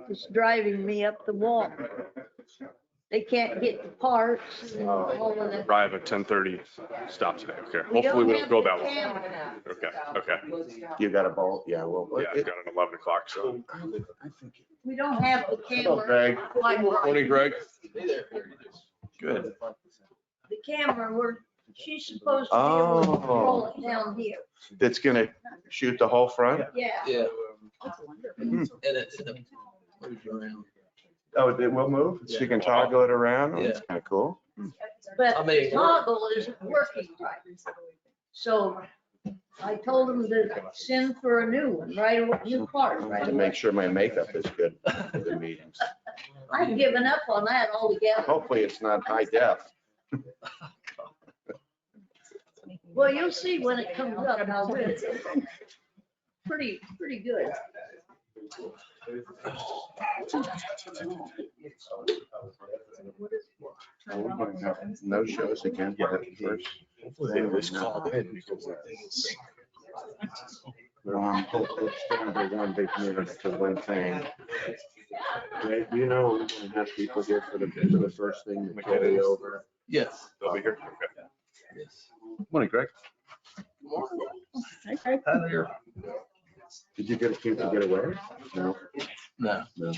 It's driving me up the wall. They can't get the parts and all of that. Arrive at 10:30, stop today, okay. We Hopefully we don't have go the that long. camera. Okay. You got a bolt? Yeah, well. Yeah, I've got an 11 o'clock, so. We don't have the camera. Greg. quite right. Morning, Greg. Good. The camera, she's supposed to be able to control it down here. That's gonna shoot the whole front? Yeah. Yeah. Hmm. And it moves around. Oh, it will move? So you can toggle it around? Oh, that's kind of cool. But I the mean- toggle isn't working right. So I told them to send for a new one, right, a new part, To right? make sure my makeup is good for the meetings. I've given up on that altogether. Hopefully it's not high def. Well, you'll see when it comes up how good it is. Pretty good. We're gonna have no shows again. First. Hopefully it's gonna be one big meeting for one thing. Greg, you know, we're gonna have people here for the first thing to carry over. Yes. They'll be here, okay. Yes. Morning, Greg. Hi there. Did you get away? No. No. No.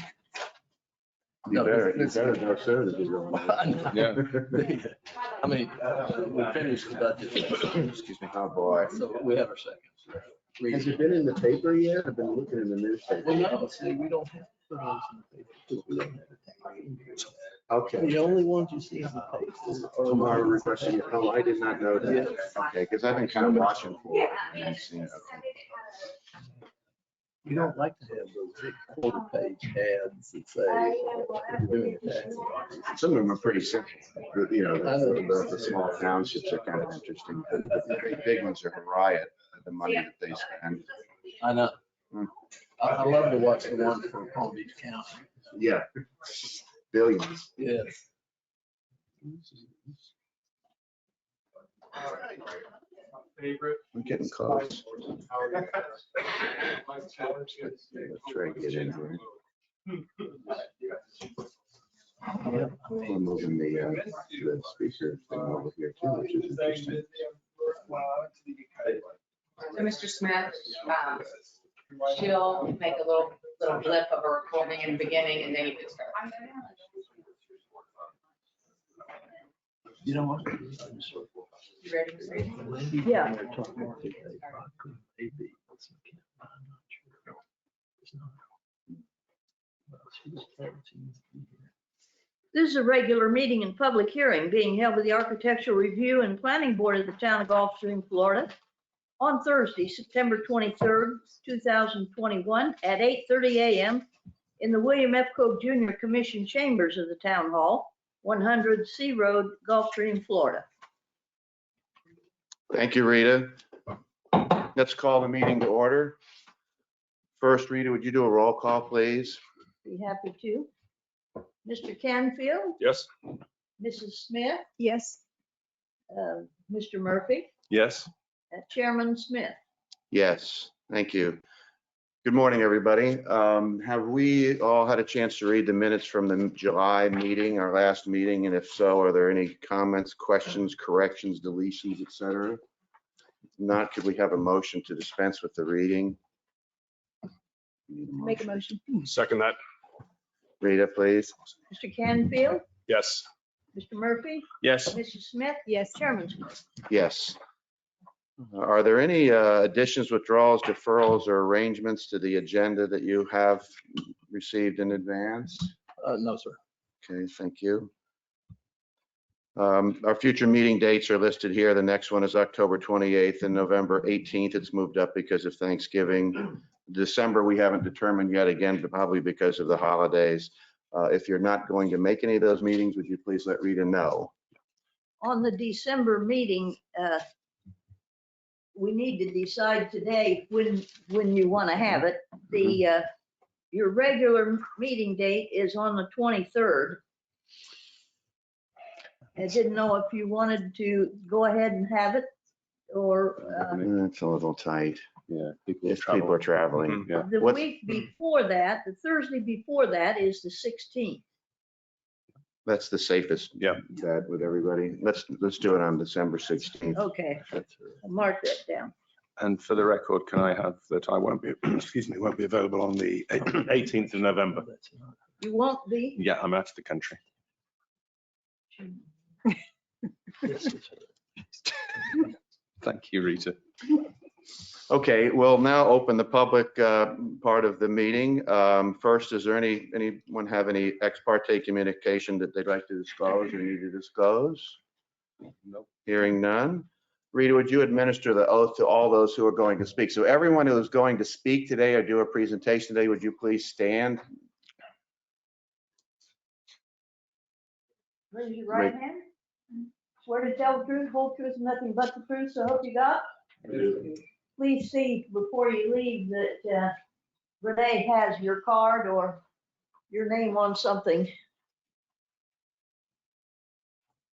You No, better it's- go soon if you're going. Yeah. I mean, we finished the budget. Excuse me. Oh, boy. So we have our second. Has it been in the paper yet? I've been looking in the newspaper. Well, no, see, we don't have to put those in the paper because we don't have a Okay. The only ones you see in the paper are. Tomorrow requesting it. Oh, I did not know that. Okay, because I've been kind of watching for it. and seeing it. You don't like to have those big quarter page ads that say you're doing your taxes. Some of them are pretty simple. You know, the small townships are kind of interesting. The big ones are a riot, the money that they spend. I know. Hmm. I love to watch the one for Palm Beach County. Yeah. Billions. Yes. We're getting close. Let's try to get in here. We're moving the speaker thing over here too, which is interesting. So Mr. Smith, she'll make a little blip of a recording in the beginning and then you can start. You know what? You ready to say? Yeah. This is a regular meeting and public hearing being held by the Architectural Review and Planning Board of the Town of Gulfstream, Florida on Thursday, September 23rd, 2021 at 8:30 a.m. in the William F. Coe Jr. Commission Chambers of the Town Hall, 100 C Road, Gulfstream, Florida. Thank you, Rita. Let's call the meeting to order. First, Rita, would you do a roll call, please? Be happy to. Mr. Canfield, Yes? Mrs. Smith, Yes. Mr. Murphy, Yes? Chairman Smith. Yes, thank you. Good morning, everybody. Have we all had a chance to read the minutes from the July meeting, our last meeting? And if so, are there any comments, questions, corrections, deletions, et cetera? If not, could we have a motion to dispense with the reading? Make a motion. Second that? Rita, please. Mr. Canfield, Yes. Mr. Murphy, Yes. Mrs. Smith, Yes. Chairman Smith. Yes. Are there any additions, withdrawals, deferrals, or arrangements to the agenda that you have received in advance? No, sir. Okay, thank you. Our future meeting dates are listed here. The next one is October 28th and November 18th. It's moved up because of Thanksgiving. December, we haven't determined yet, again, but probably because of the holidays. If you're not going to make any of those meetings, would you please let Rita know? On the December meeting, we need to decide today when you want to have it. Your regular meeting date is on the 23rd. I didn't know if you wanted to go ahead and have it or, It's a little tight. Yeah, people if people are traveling. Mhm, yeah. The What's- week before that, the Thursday before that is the 16th. That's the safest Yeah. bet with everybody. Let's do it on December 16th. Okay, I'll mark that down. And for the record, can I have that I won't be, excuse me, won't be available on the 18th of November. You won't be? Yeah, I'm out of the country. Thank you, Rita. Okay, we'll now open the public part of the meeting. First, is there anyone have any ex parte communication that they'd like to disclose or need to disclose? Nope. Hearing none. Rita, would you administer the oath to all those who are going to speak? So everyone who is going to speak today or do a presentation today, would you please stand? Raise your right hand. Swear to tell the truth, whole truth, and nothing but the truth, so help you God. Please see before you leave that Renee has your card or your name on something.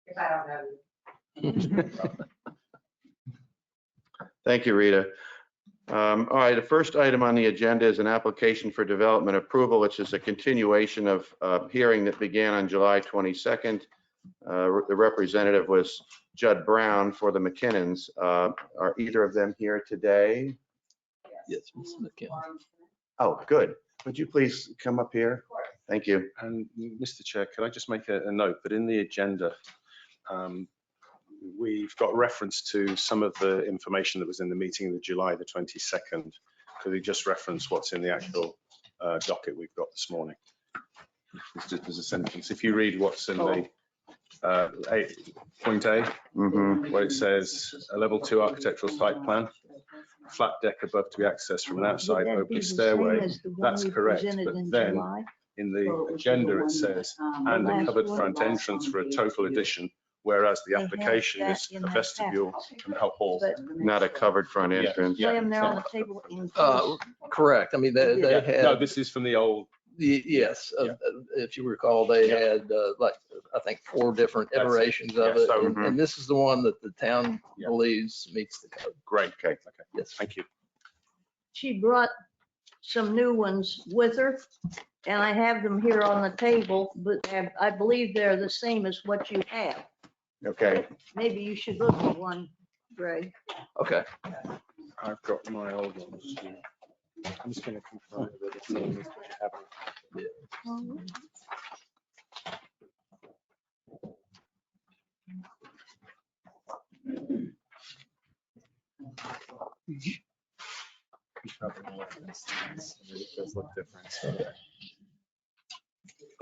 If I don't know. Thank you, Rita. All right, the first item on the agenda is an application for development approval, which is a continuation of a hearing that began on July 22nd. The representative was Judd Brown for the McKinnons. Are either of them here today? Yes, Ms. McKim. Oh, good. Would you please come up here? Thank you. And Mr. Chair, can I just make a note that in the agenda, we've got reference to some of the information that was in the meeting of July the 22nd. Could we just reference what's in the actual docket we've got this morning? There's a sentence. If you read what's in the point A, Mhm. where it says a level 2 architectural site plan, flat deck above to be accessed from an outside Would that be open the same stairway. as the one That's we correct, presented but in then July? in the agenda, it says, and a covered front entrance for a total addition, whereas the They have application that is in a that vestibule packet. and a hall. But Not a covered front Yeah. entrance. lay them there on the table in case. Correct. I mean, they Yeah, no, had, this is from the old, yes, Yeah. if you recall, they Yeah. had like, I think 4 different That's it. iterations Yeah, of it. so- And this is the one that the town Yeah. believes meets the code. great, Okay. Yes. thank you. She brought some new ones with her, and I have them here on the table, but I believe they're the same as what you have. Okay. Maybe you should look at one, Greg. Okay. I've got my old ones here. I'm just going to confirm that it's the same as what you have. It does look different.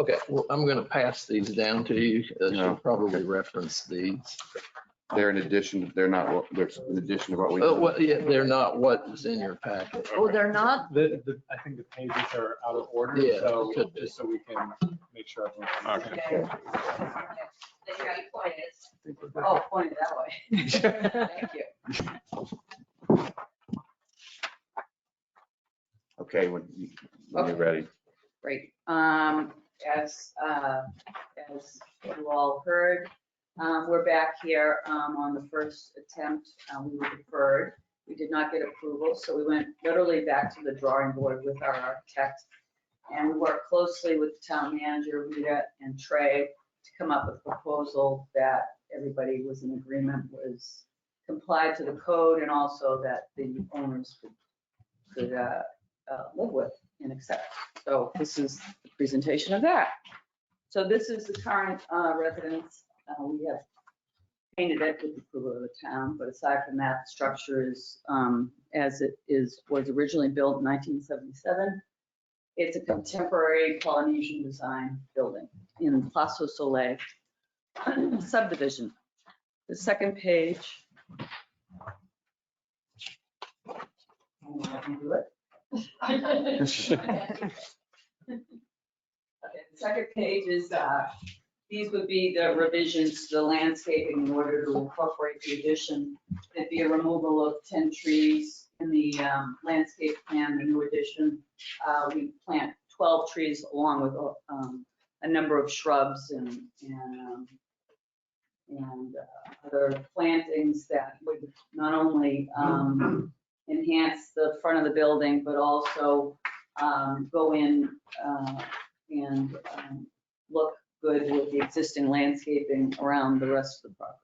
Okay, well, I'm going to pass these down to you. Yeah. She'll probably reference these. They're in addition, they're not, they're in addition to what we. Well, yeah, they're not what is in your packet. Oh, they're not? I think the pages are out of order, Yeah, so could be. just so we can make sure everyone's. Okay. Then you got your pointers. Oh, point it that way. Thank you. Okay, when you're ready. Great. As you all heard, we're back here on the first attempt. We were deferred. We did not get approval, so we went literally back to the drawing board with our architect. And we worked closely with the town manager, Rita and Trey, to come up with a proposal that everybody was in agreement was complied to the code and also that the owners could live with and accept. So this is the presentation of that. So this is the current residence. We have painted it with the approval of the town, but aside from that, the structure is as it was originally built in 1977. It's a contemporary Polynesian design building in Paso Soleil subdivision. The second page. I can do it. Okay, the second page is, these would be the revisions to the landscaping in order to incorporate the addition. There'd be a removal of 10 trees in the landscape plan, the new addition. We plant 12 trees along with a number of shrubs and other plantings that would not only enhance the front of the building, but also go in and look good with the existing landscaping around the rest of the property.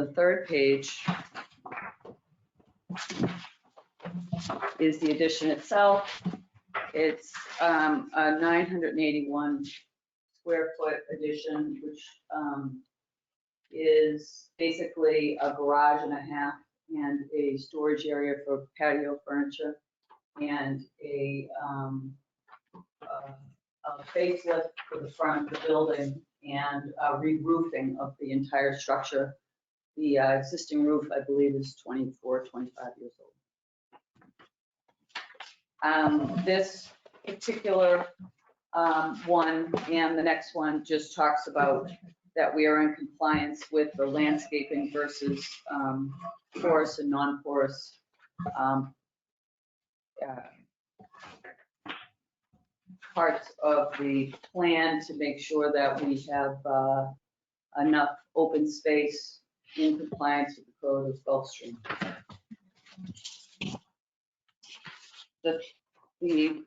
The third page is the addition itself. It's a 981 square foot addition, which is basically a garage and a half and a storage area for patio furniture and a facelift for the front of the building and a re-roofing of the entire structure. The existing roof, I believe, is 24, 25 years old. This particular one and the next one just talks about that we are in compliance with the landscaping versus porous and non-porous parts of the plan to make sure that we have enough open space in compliance with the code of Gulfstream. The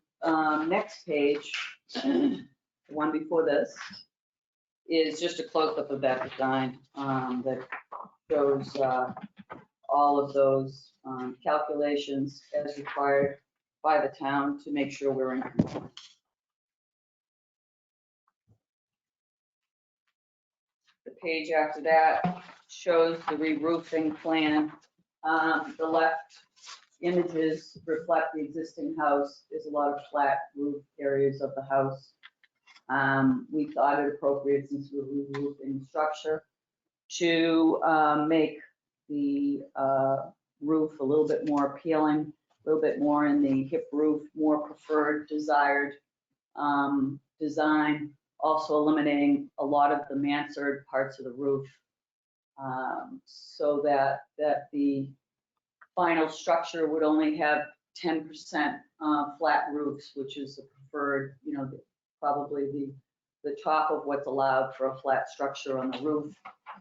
next page, the one before this, is just a close-up of that design that shows all of those calculations as required by the town to make sure we're in compliance. The page after that shows the re-roofing plan. The left images reflect the existing house. There's a lot of flat roof areas of the house. We thought it appropriate, since we're re-roofing the structure, to make the roof a little bit more appealing, a little bit more in the hip roof, more preferred, desired design, also eliminating a lot of the mansard parts of the roof, so that the final structure would only have 10% flat roofs, which is the preferred, probably the top of what's allowed for a flat structure on the roof.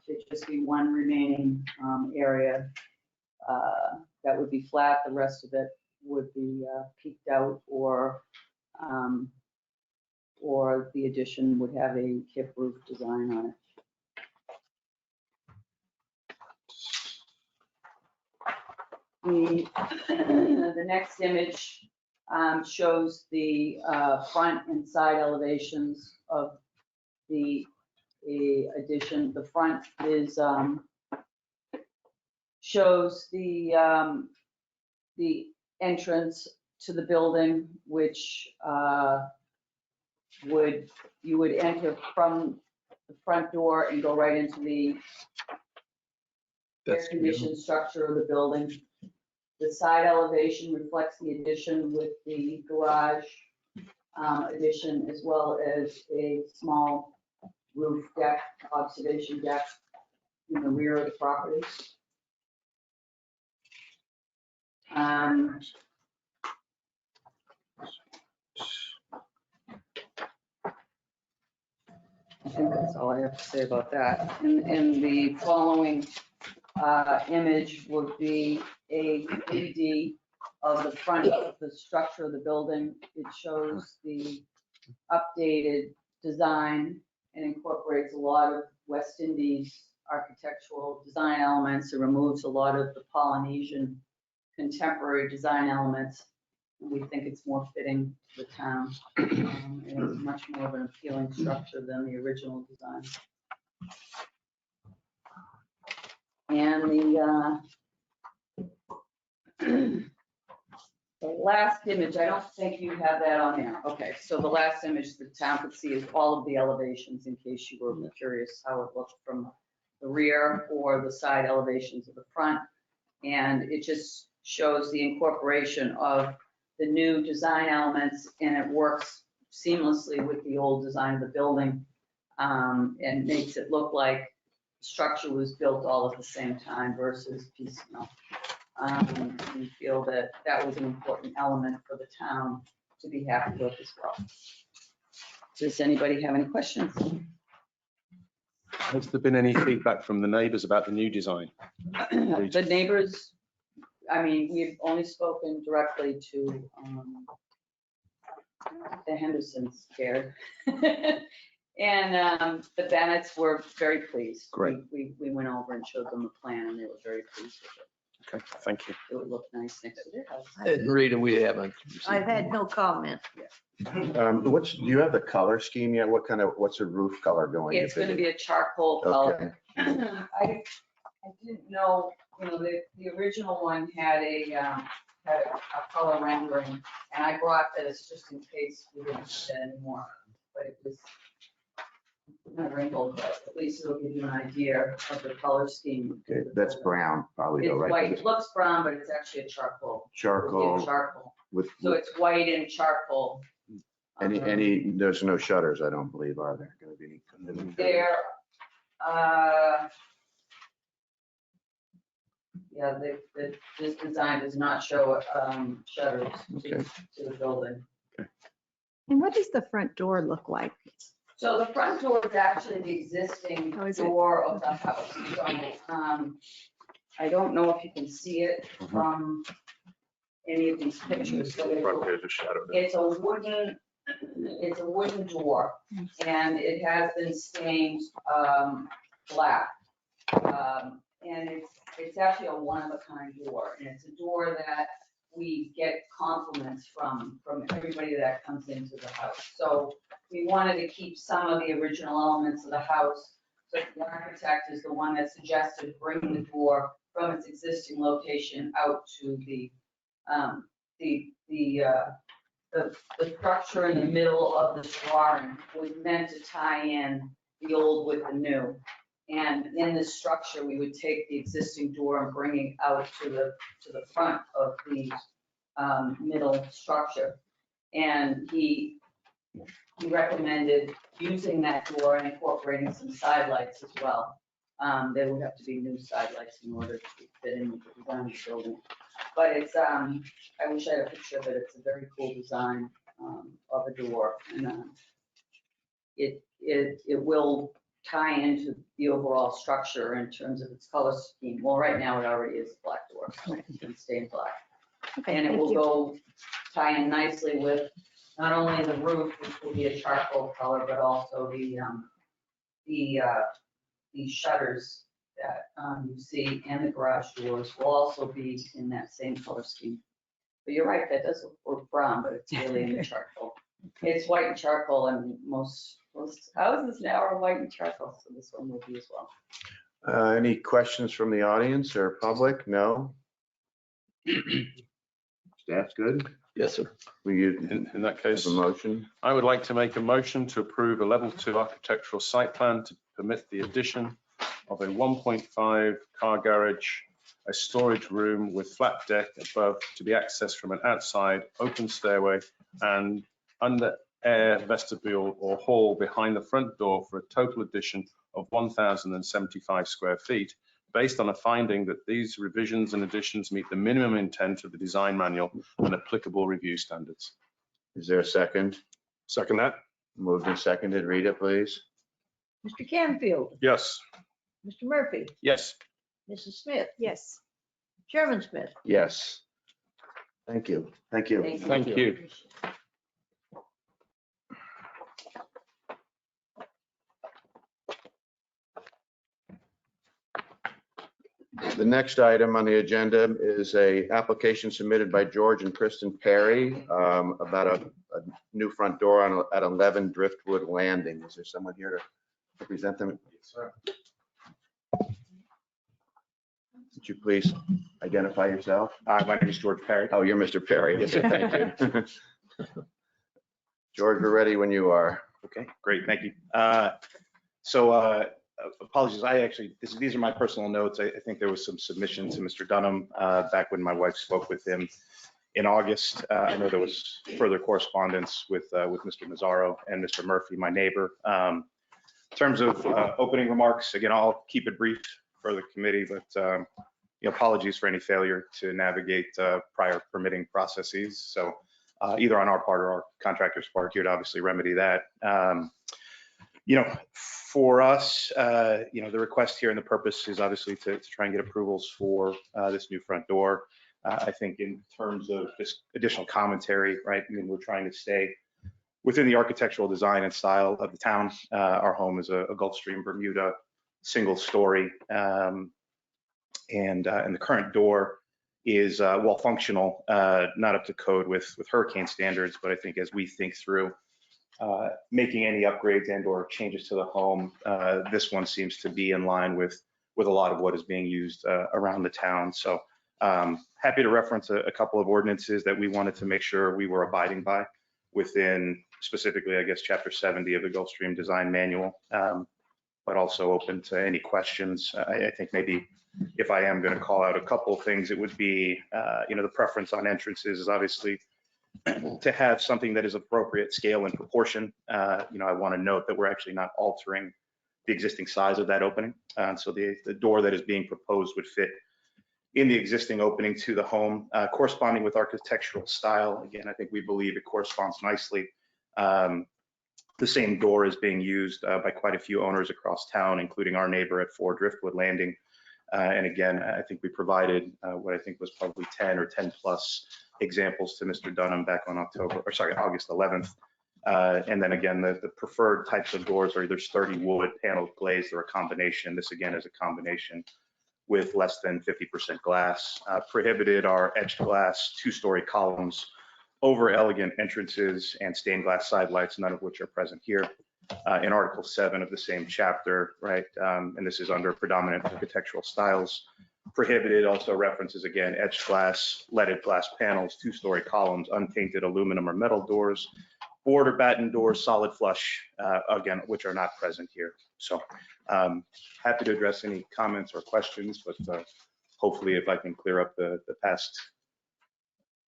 It'd just be one remaining area that would be flat. The rest of it would be peaked out, or the addition would have a hip roof design on it. The next image shows the front and side elevations of the addition. The front is shows the entrance to the building, which you would enter from the front door and go right into the air-conditioned structure of the building. The side elevation reflects the addition with the garage addition, as well as a small roof deck, observation deck in the rear of the property. I think that's all I have to say about that. And the following image would be a 3D of the front of the structure of the building. It shows the updated design and incorporates a lot of West Indies architectural design elements. It removes a lot of the Polynesian contemporary design elements. And we think it's more fitting to the town. And it's much more of an appealing structure than the original design. And the last image, I don't think you have that on there. Okay, so the last image the town could see is all of the elevations, in case you were curious how it looked from the rear or the side elevations of the front. And it just shows the incorporation of the new design elements, and it works seamlessly with the old design of the building, and makes it look like the structure was built all at the same time versus piecemeal. We feel that that was an important element for the town to be happy with as well. Does anybody have any questions? Has there been any feedback from the neighbours about the new design? The neighbors I mean, we've only spoken directly to the Hendersons cared. And the Bennetts were very pleased. Great. We went over and showed them the plan and they were very pleased with it. Okay, thank you. It would look nice next to their house. And Rita, we haven't. received I've had no comment. Do you have the color scheme yet? What's the roof color going to be? It's gonna be a charcoal Okay. color. I didn't know, the original one had a color rendering, and I brought this just in case we didn't see that anymore, but it was not wrinkled, but at least it'll give you an idea of the color scheme. Okay, that's brown, probably It's though, right? white, it looks brown, but it's actually a charcoal. Charcoal Charcoal, with, so it's white and charcoal. there's no shutters, I don't believe, are there going to be any? There, yeah, this design does not show shutters Okay. to the building. And what does the front door look like? So the front door is actually the existing Oh, is it? door of the house. So, I don't know if you can see it from any of these pictures. So Front page is shadowed. it's a wooden door, and it has been stained black. And it's actually a one-of-a-kind door, and it's a door that we get compliments from everybody that comes into the house. So we wanted to keep some of the original elements of the house. So the architect is the one that suggested bringing the door from its existing location out to the structure in the middle of the drawing was meant to tie in the old with the new. And in this structure, we would take the existing door and bring it out to the front of the middle structure. And he recommended using that door and incorporating some side lights as well. There would have to be new side lights in order to fit in with the design of the building. But it's, I wish I had a picture of it. It's a very cool design of a door. And it will tie into the overall structure in terms of its color scheme. Well, right now it already is a black door, so it can stay in black. Okay, And it thank will you. go tie in nicely with not only the roof, which will be a charcoal color, but also the shutters that you see and the garage doors will also be in that same color scheme. But you're right, that does look brown, but it's really in the charcoal. It's white and charcoal, and most houses now are white and charcoal, so this one will be as well. Any questions from the audience or public? No? Staff's good? Yes, sir. Will you In that have case, a motion? I would like to make a motion to approve a level 2 architectural site plan to permit the addition of a 1.5 car garage, a storage room with flat deck above to be accessed from an outside open stairway and under air vestibule or hall behind the front door for a total addition of 1,075 square feet, based on a finding that these revisions and additions meet the minimum intent of the design manual and applicable review standards. Is there a second? Second that? Moved and seconded. Rita, please. Mr. Canfield, Yes. Mr. Murphy, Yes. Mrs. Smith, Yes. Chairman Smith. Yes. Thank you. Thank you. Thank you. The next item on the agenda is a application submitted by George and Kristen Perry about a new front door at 11 Driftwood Landing. Is there someone here to represent them? Yes, sir. Would you please identify yourself? My name is George Perry. Oh, you're Mr. Perry. Yes, sir. Thank you. George, we're ready when you are. Okay, great, thank you. Apologies, these are my personal notes. I think there was some submission to Mr. Dunham back when my wife spoke with him in August. I know there was further correspondence with Mr. Mazzaro and Mr. Murphy, my neighbor. In terms of opening remarks, again, I'll keep it brief for the committee, but apologies for any failure to navigate prior permitting processes. So either on our part or our contractor's part, here to obviously remedy that. For us, the request here and the purpose is obviously to try and get approvals for this new front door. I think in terms of just additional commentary, right? I mean, we're trying to stay within the architectural design and style of the town. Our home is a Gulfstream Bermuda single story, and the current door is well functional, not up to code with hurricane standards, but I think as we think through making any upgrades and or changes to the home, this one seems to be in line with a lot of what is being used around the town. So happy to reference a couple of ordinances that we wanted to make sure we were abiding by within specifically, I guess, Chapter 70 of the Gulfstream Design Manual, but also open to any questions. I think maybe if I am going to call out a couple of things, it would be, the preference on entrances is obviously to have something that is appropriate scale and proportion. I want to note that we're actually not altering the existing size of that opening. So the door that is being proposed would fit in the existing opening to the home, corresponding with architectural style. Again, I think we believe it corresponds nicely. The same door is being used by quite a few owners across town, including our neighbor at 4 Driftwood Landing. And again, I think we provided what I think was probably 10 or 10 plus examples to Mr. Dunham back on August 11th. And then again, the preferred types of doors are either sturdy wood, paneled glazed, or a combination. This again is a combination with less than 50% glass. Prohibited are etched glass, 2-story columns, over elegant entrances, and stained glass side lights, none of which are present here. In Article 7 of the same chapter, right, and this is under predominant architectural styles. Prohibited also references, again, etched glass, leaded glass panels, 2-story columns, unpainted aluminum or metal doors, board or batten doors, solid flush, again, which are not present here. So happy to address any comments or questions, but hopefully if I can clear up the past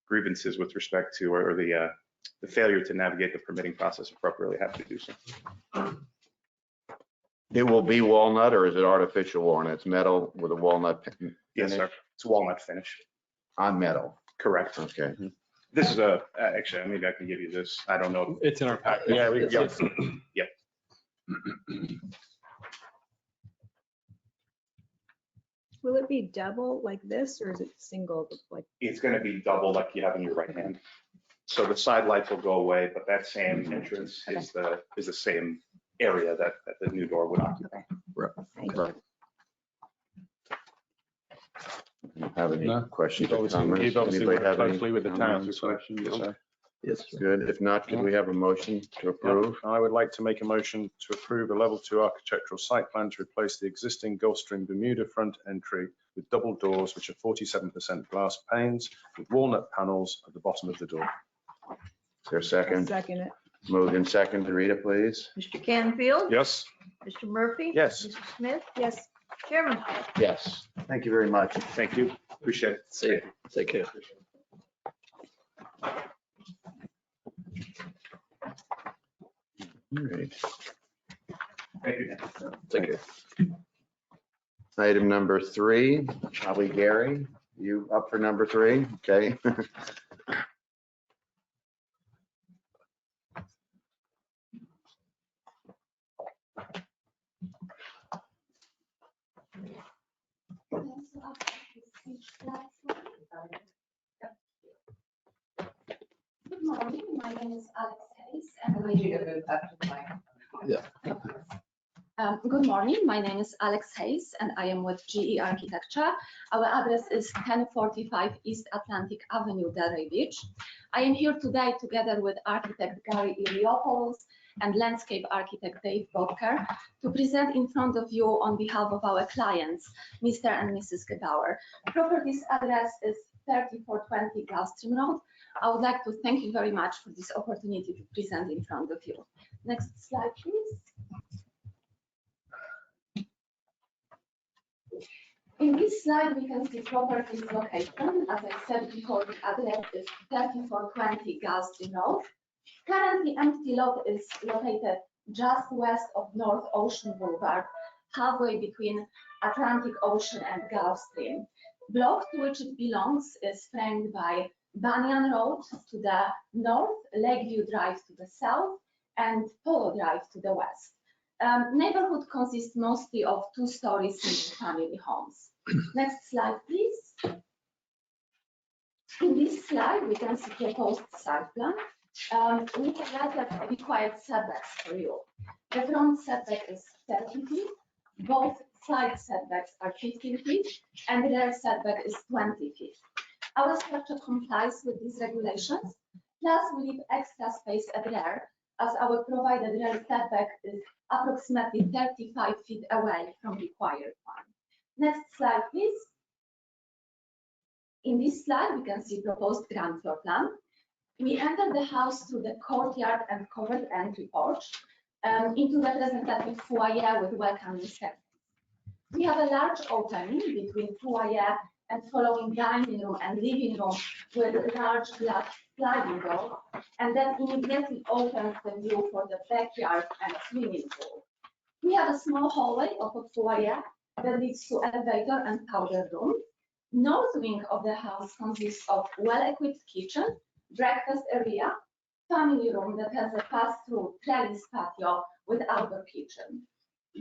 grievances with respect to, or the failure to navigate the permitting process appropriately, happy to do so. It will be walnut, or is it artificial walnut? It's metal with a walnut finish? Yes, sir. It's walnut finish. On metal. Correct. Okay. This is actually, maybe I can give you this. I don't know. It's in our package. Yeah, Yeah. Will it be double like this, or is it single? Like, It's going to be double like you have in your right hand. So the side lights will go away, but that same entrance is the same area that the new door would occupy. thank you. Have any No. questions You've or obviously comments? worked Anybody have any closely with the town, comments or so, questions? yes, sir. Yes, sir. Good. If not, could we have a motion to approve? I would like to make a motion to approve a level 2 architectural site plan to replace the existing Gulfstream Bermuda front entry with double doors, which are 47% glass panes with walnut panels at the bottom of the door. Is there a second? Second it. Moved in second. Rita, please. Mr. Canfield? Yes. Mr. Murphy? Yes. Mrs. Smith? Yes. Chairman Smith? Yes. Thank you very much. Thank you. Appreciate it. See you. Take care. All right. Thank you. Take care. Item number 3, probably Gary. You up for number 3? Okay. Good morning, my name is Alex Hayes and I need you to move up to the mic. Good morning, my name is Alex Hayes and I am with GE Architecture. Our address is 1045 East Atlantic Avenue, Delray Beach. I am here today together with architect Gary Iliopoulos and landscape architect Dave Bodker to present in front of you on behalf of our clients, Mr. and Mrs. Gebauer. Property's address is 3420 Gulfstream Road. I would like to thank you very much for this opportunity to present in front of you. Next slide, please. In this slide, we can see property's location. As I said before, the address is 3420 Gulfstream Road. Currently, empty lot is located just west of North Ocean Boulevard, halfway between Atlantic Ocean and Gulfstream. Block to which it belongs is framed by Banyan Road to the north, Lakeview Drive to the south, and Polo Drive to the west. Neighborhood consists mostly of 2-story single-family homes. Next slide, please. In this slide, we can see proposed site plan. We have required setbacks for you. The front setback is 30 feet. Both side setbacks are 15 feet, and the rear setback is 20 feet. Our structure complies with these regulations. Plus, we leave extra space at the rear, as our provided rear setback is approximately 35 feet away from required one. Next slide, please. In this slide, we can see proposed ground floor plan. We enter the house through the courtyard and covered entry porch into the representative foyer with welcoming steps. We have a large opening between foyer and following dining room and living room with a large glass sliding door, and then immediately opens the view for the backyard and swimming pool. We have a small hallway of a foyer that leads to elevator and powder room. North wing of the house consists of well-equipped kitchen, breakfast area, family room that has a pass-through trellis patio with outdoor kitchen.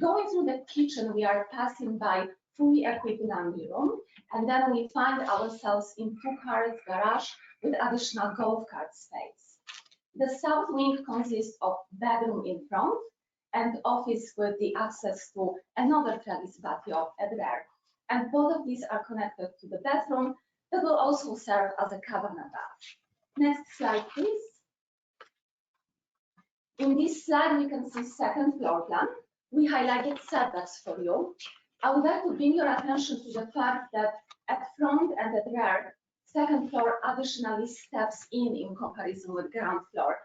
Going through the kitchen, we are passing by fully equipped laundry room, and then we find ourselves in 2-car garage with additional golf cart space. The south wing consists of bedroom in front and office with the access to another trellis patio at the rear. And both of these are connected to the bathroom that will also serve as a cabana bath. Next slide, please. In this slide, we can see second floor plan. We highlighted setbacks for you. I would like to bring your attention to the fact that at front and at rear, second floor additionally steps in comparison with ground floor.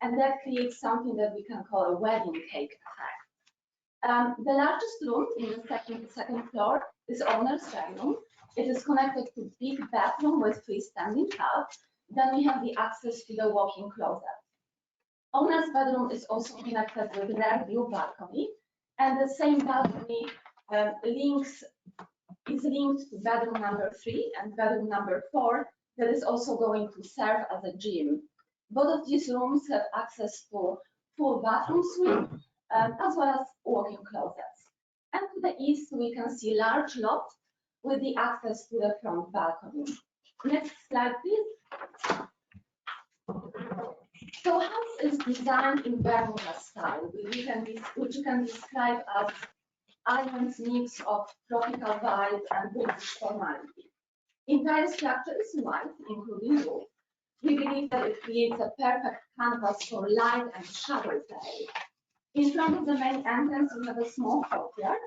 And that creates something that we can call a wedding cake effect. The largest room in the second floor is owner's bedroom. It is connected to big bathroom with freestanding tub. Then we have the access to the walk-in closet. Owner's bedroom is also connected with rear view balcony, and the same balcony is linked to bedroom number 3 and bedroom number 4 that is also going to serve as a gym. Both of these rooms have access to full bathroom suite as well as walk-in closets. And to the east, we can see large lot with the access to the front balcony. Next slide, please. So house is designed in Bermuda style, which you can describe as island's mix of tropical vibe and British formality. Entire structure is white, including roof. We believe that it creates a perfect canvas for light and shadow play. In front of the main entrance, we have a small courtyard.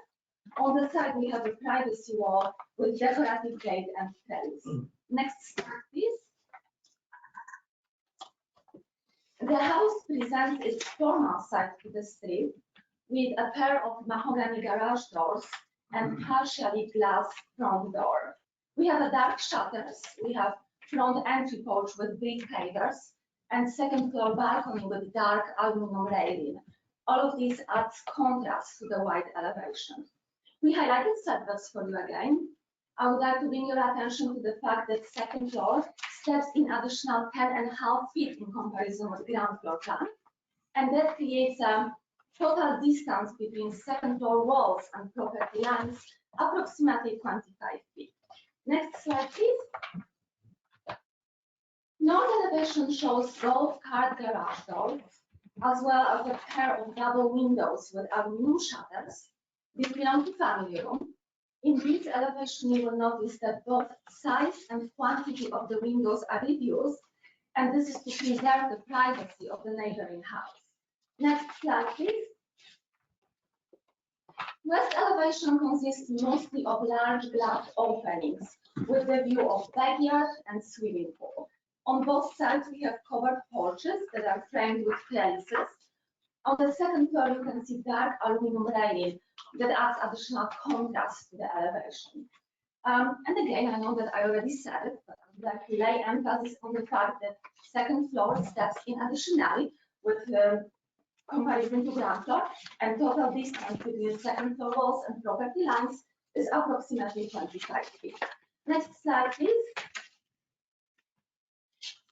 On the side, we have a privacy wall with decorative gate and trellis. Next slide, please. The house presents its formal side to the street with a pair of mahogany garage doors and partially glass front door. We have a dark shutters. We have front entry porch with brick pavers and second floor balcony with dark aluminum railing. All of these adds contrast to the white elevation. We highlighted setbacks for you again. I would like to bring your attention to the fact that second floor steps in additional 10.5 feet in comparison with ground floor plan. And that creates a total distance between second floor walls and property lines, approximately 25 feet. Next slide, please. North elevation shows golf cart garage doors, as well as a pair of double windows with aluminum shutters. These belong to family room. In this elevation, you will notice that both size and quantity of the windows are reduced, and this is to preserve the privacy of the neighboring house. Next slide, please. West elevation consists mostly of large glass openings with the view of backyard and swimming pool. On both sides, we have covered porches that are framed with trellises. On the second floor, you can see dark aluminum railing that adds additional contrast to the elevation. And again, I know that I already said it, but I would like to lay emphasis on the fact that second floor steps in additionally with comparison to ground floor, and total distance between second floor walls and property lines is approximately 25 feet. Next slide, please.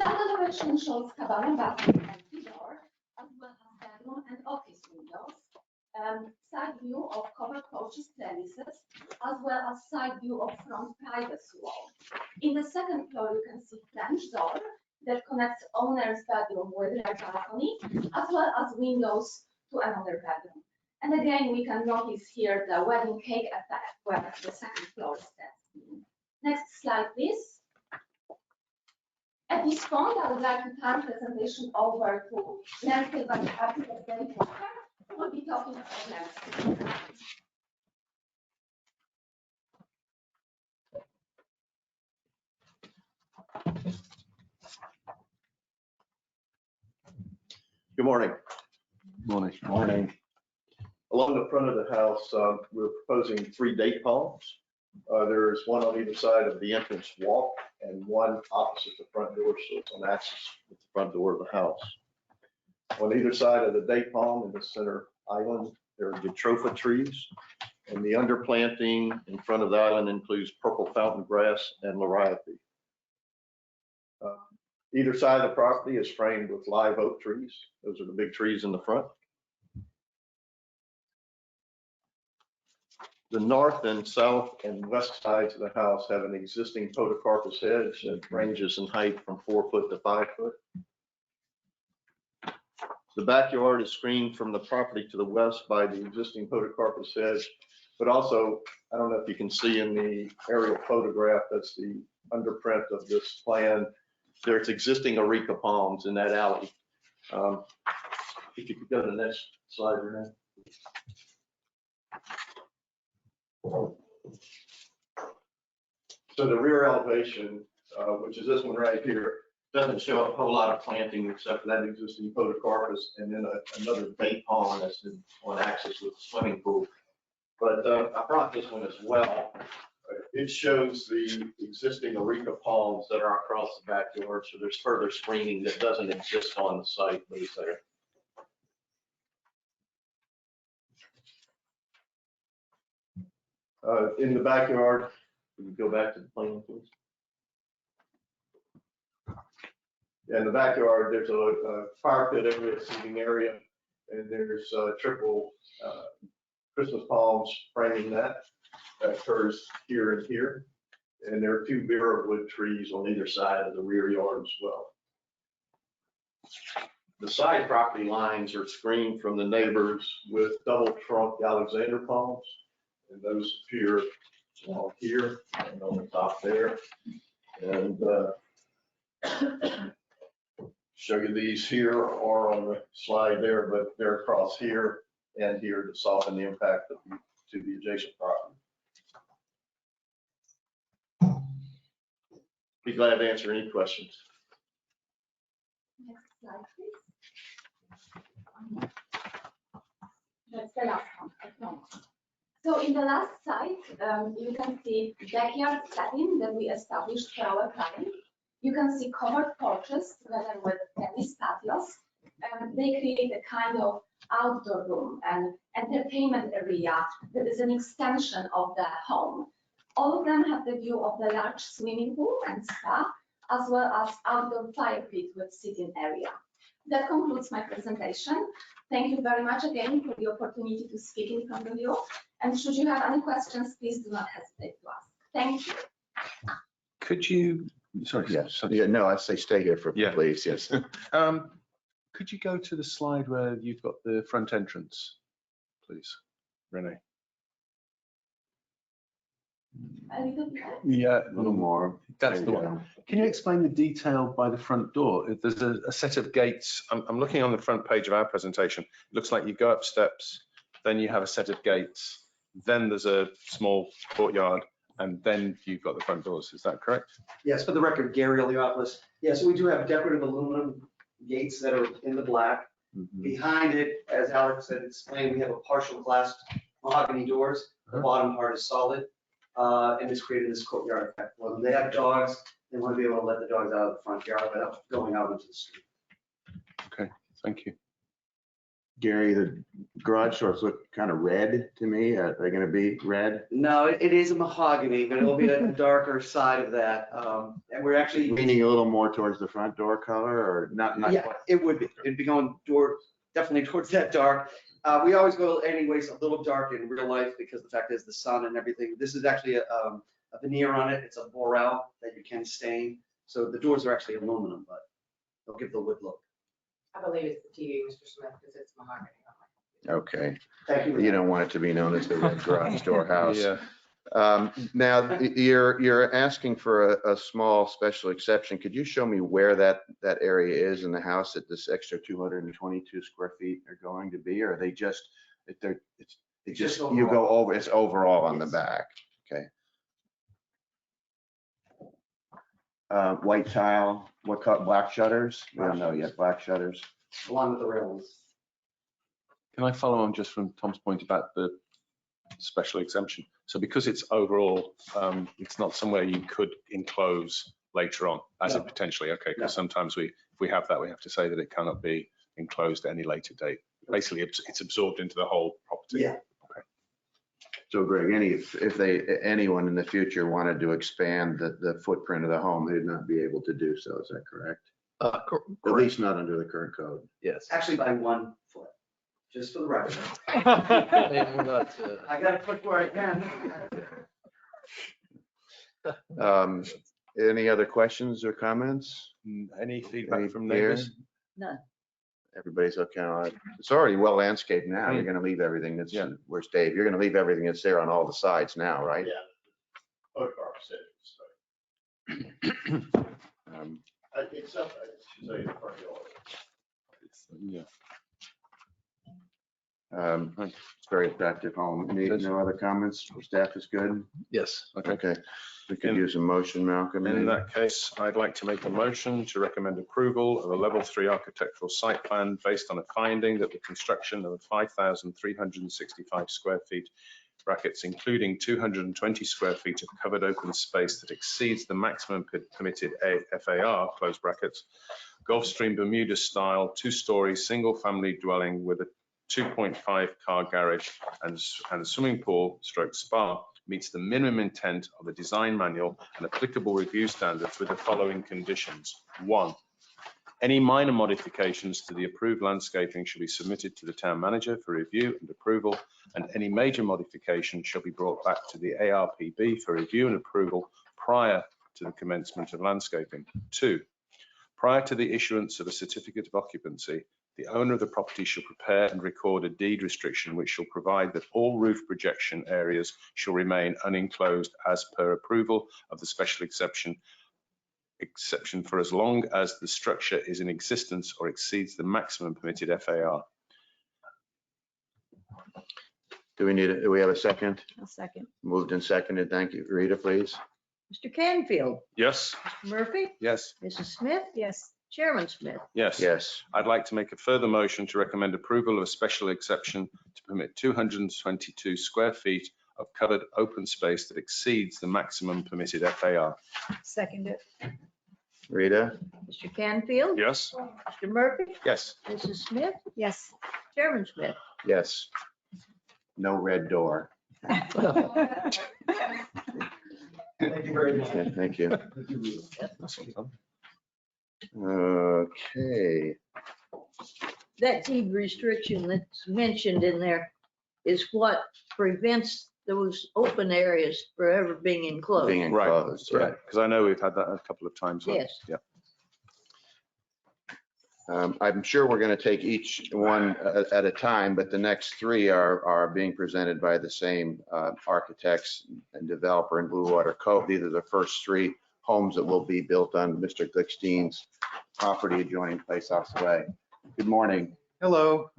That elevation shows cabana bathroom entry door, as well as bedroom and office windows. Side view of covered porches trellises, as well as side view of front privacy wall. In the second floor, you can see French French door that connects owner's bedroom with their balcony, as well as windows to another bedroom. And again, we can notice here the wedding cake effect where the second floor stands. Next slide, please. At this point, I would like to turn presentation over to landscape architect David Walker, who will be talking about landscape. Good morning. Morning. Morning. Along the front of the house, we're proposing 3 date palms. There's one on either side of the entrance walk and one opposite the front door, so it's on axis with the front door of the house. On either side of the date palm in the center island, there are jatropha trees, and the underplanting in front of the island includes purple fountain grass and liriope. Either side of the property is framed with live oak trees. Those are the big trees in the front. The north and south and west sides of the house have an existing podocarpus hedge that ranges in height from 4 foot to 5 foot. The backyard is screened from the property to the west by the existing podocarpus hedge, but also, I don't know if you can see in the aerial photograph, that's the underprint of this plan. There's existing Eureka Ponds in that alley. If you could go to the next slide, Renee. So the rear elevation, which is this one right here, doesn't show a whole lot of planting except for that existing podocarpus and then another bait pond that's on axis with the swimming pool. But I brought this one as well. It shows the existing Eureka palms that are across the backyard, so there's further screening that doesn't exist on the site, but it's there. In the backyard, we can go back to the plan, please. In the backyard, there's a fire pit area, seating area, and there's triple Christmas palms framing that. That occurs here and here. And there are 2 beer wood trees on either side of the rear yard as well. The side property lines are screened from the neighbors with double trunk Alexander palms. And those appear along here and on the top there. And show you these here or on the slide there, but they're across here and here to soften the impact to the adjacent property. Be glad to answer any questions. Next slide, please. That's the last one. So in the last slide, you can see backyard setting that we established for our client. You can see covered porches together with tennis patios. They create a kind of outdoor room and entertainment area that is an extension of the home. All of them have the view of the large swimming pool and spa, as well as outdoor fire pit with sitting area. That concludes my presentation. Thank you very much again for the opportunity to speak in front of you. And should you have any questions, please do not hesitate to ask. Thank you. Could you, sorry. Yes. Yeah, no, I say stay here for, Yeah. please, yes. Could you go to the slide where you've got the front entrance, please, Renee? A little bit. Yeah, A little more. that's There the you one. go. Can you explain the detail by the front door? If there's a set of gates, I'm looking on the front page of our presentation. It looks like you go up steps, then you have a set of gates, then there's a small courtyard, and then you've got the front doors. Is that correct? Yes, for the record, Gary Eliopoulos. Yes, we do have decorative aluminum gates that are in the black. Behind it, as Alex had explained, we have a partial glass mahogany doors. The bottom part is solid, and it's created this courtyard effect. When they have dogs, they want to be able to let the dogs out of the front yard without going out into the street. Okay, thank you. Gary, the garage doors look kind of red to me. Are they going to be red? No, it is a mahogany, but it'll be a darker side of that. And we're actually, Leaning a little more towards the front door color or not? yeah, quite? it would be. It'd be going definitely towards that dark. We always go anyways a little dark in real life because the fact is the sun and everything. This is actually a veneer on it. It's a Borel that you can stain. So the doors are actually aluminum, but they'll give the wood look. I believe it's the TV, Mr. Smith, because it's mahogany. Okay, Thank you. you don't want it to be known as the red garage door house. Yeah. Now, you're asking for a small special exception. Could you show me where that area is in the house that this extra 222 square feet are going to be? Or are they just, Just you go overall. over, it's overall on the Yes. back? Okay. White tile, what color, black shutters? We don't know yet, black shutters. Along with the railings. Can I follow on just from Tom's point about the special exemption? So because it's overall, it's not somewhere you could enclose later on, as No. it potentially, okay, No. because sometimes if we have that, we have to say that it cannot be enclosed at any later date. Basically, it's absorbed into the whole property. Yeah. So Greg, anyone in the future wanted to expand the footprint of the home, they'd not be able to do so, is that correct? At least not under the current code. Yes. Actually by 1 foot, just for the record. And we're not, I gotta put where I can. Any other questions or comments? Any feedback from Here? neighbors? None. Everybody's okay on it. It's already well landscaped now. You're gonna leave everything that's, Yeah. where's Dave? You're gonna leave everything that's there on all the sides now, right? Yeah. Both cars said, Um, except, I should say, the front yard. Yeah. It's very attractive home. No other comments? Staff is good? yes. Okay. We could In- use a motion, Malcolm. In that case, I'd like to make a motion to recommend approval of a level 3 architectural site plan based on a finding that the construction of 5,365 square feet, brackets, including 220 square feet of covered open space that exceeds the maximum permitted FAR, close brackets, Gulfstream Bermuda style, 2-story, single-family dwelling with a 2.5 car garage and swimming pool stroke spa meets the minimum intent of the design manual and applicable review standards with the following conditions. 1, any minor modifications to the approved landscaping shall be submitted to the town manager for review and approval, and any major modification shall be brought back to the ARPB for review and approval prior to the commencement of landscaping. 2, prior to the issuance of a certificate of occupancy, the owner of the property shall prepare and record a deed restriction which shall provide that all roof projection areas shall remain unenclosed as per approval of the special exception for as long as the structure is in existence or exceeds the maximum permitted FAR. Do we have a second? A second. Moved and seconded. Thank you. Rita, please. Mr. Canfield, Yes? Mr. Murphy, Yes. Mrs. Smith, Yes. Chairman Smith. Yes. Yes. I'd like to make a further motion to recommend approval of a special exception to permit 222 square feet of covered open space that exceeds the maximum permitted FAR. Second it. Rita? Mr. Canfield, Yes? Mr. Murphy, Yes. Mrs. Smith, Yes. Chairman Smith. Yes. No red door. Thank you very much. Yeah, thank you. That's all. Okay. That deed restriction that's mentioned in there is what prevents those open areas forever being enclosed. Being Right. enclosed, yeah. Right, because I know we've had that a couple of times. Yes. Yeah. I'm sure we're going to take each one at a time, but the next 3 are being presented by the same architects and developer in Blue Water Cove. These are the first 3 homes that will be built on Mr. Glickstein's property adjoining Playhouse Way. Good morning. Hello,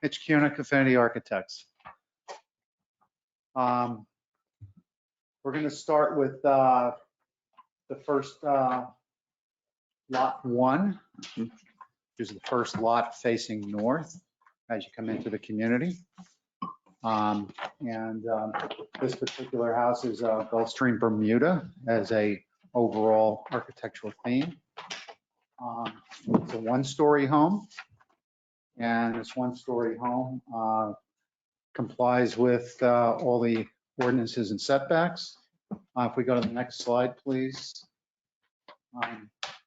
Mitch Kunick, Affinity Architects. We're going to start with the first lot 1, which is the first lot facing north as you come into the community. This particular house is Gulfstream Bermuda as a overall architectural theme. It's a 1-story home, and this 1-story home complies with all the ordinances and setbacks. If we go to the next slide, please.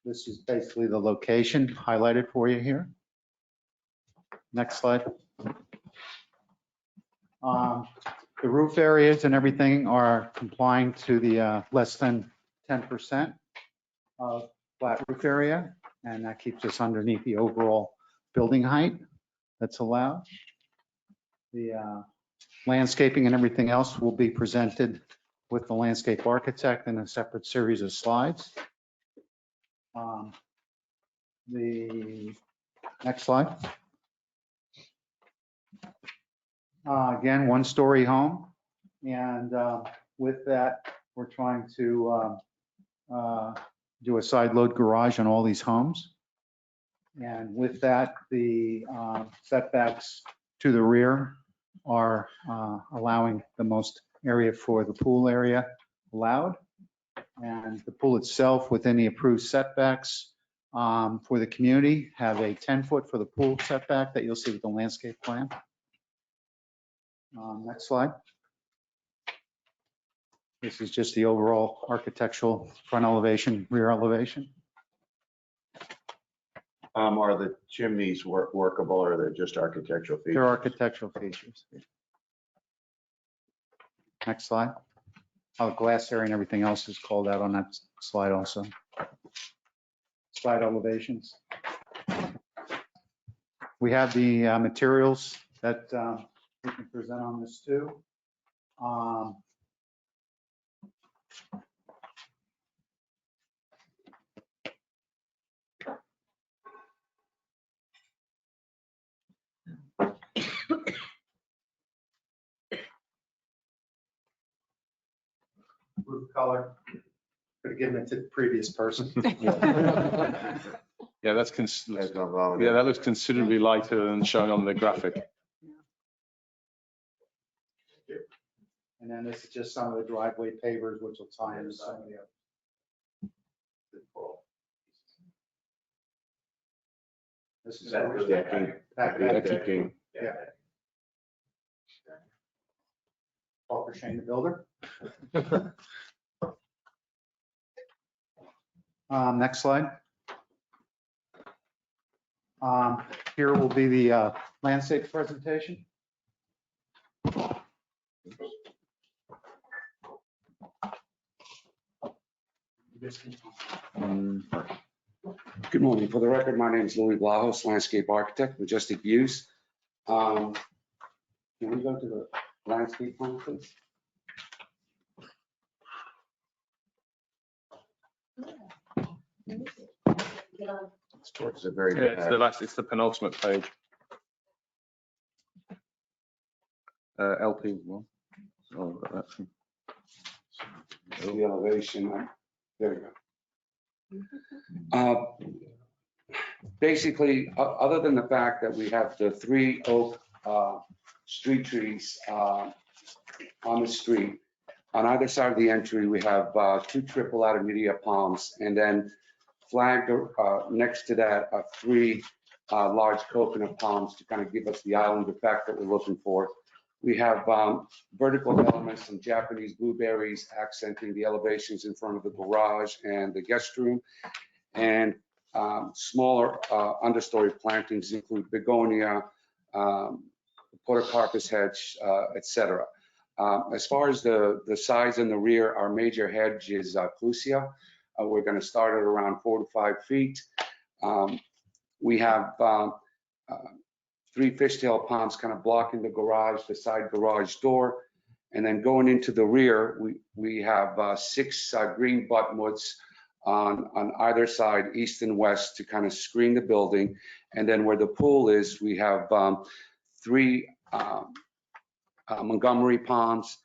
This is basically the location highlighted for you here. Next slide. The roof areas and everything are complying to the less than 10%. flat roof area, and that keeps us underneath the overall building height that's allowed. The landscaping and everything else will be presented with the landscape architect in a separate series of slides. The next slide. Again, one-story home, and with that, we're trying to do a side load garage on all these homes. And with that, the setbacks to the rear are allowing the most area for the pool area allowed. And the pool itself, within the approved setbacks for the community, have a 10-foot for the pool setback that you'll see with the landscape plan. Next slide. This is just the overall architectural front elevation, rear elevation. Are the chimneys workable, or they're just architectural features? They're architectural features. Next slide. Oh, glass area and everything else is called out on that slide also. Slide elevations. We have the materials that we can present on this too. Roof color. Could have given it to the previous person. Yeah, that looks considerably lighter than shown on the graphic. And then this is just some of the driveway pavers, which will tie into some of the other. This is Decking. Yeah. Walker Shane, the builder. Next slide. Here will be the landscape presentation. Good morning. For the record, my name is Louis Blahos, landscape architect, Majestic Views. Can we go to the landscape plan, please? It's a very Yeah, it's the penultimate page. LP one. Oh, that's The elevation. There we go. Basically, other than the fact that we have the 3 oak street trees on the street, on either side of the entry, we have 2 triple Artemisia palms, and then flagged next to that are 3 large coconut palms to kind of give us the island effect that we're looking for. We have vertical elements, some Japanese blueberries accenting the elevations in front of the garage and the guest room. And smaller understory plantings include begonia, podocarpus hedge, etc. As far as the size in the rear, our major hedge is Calucia. We're going to start at around 4 to 5 feet. We have 3 fishtail palms kind of blocking the garage, the side garage door. And then going into the rear, we have 6 green buttonwoods on either side, east and west, to kind of screen the building. And then where the pool is, we have 3 Montgomery palms.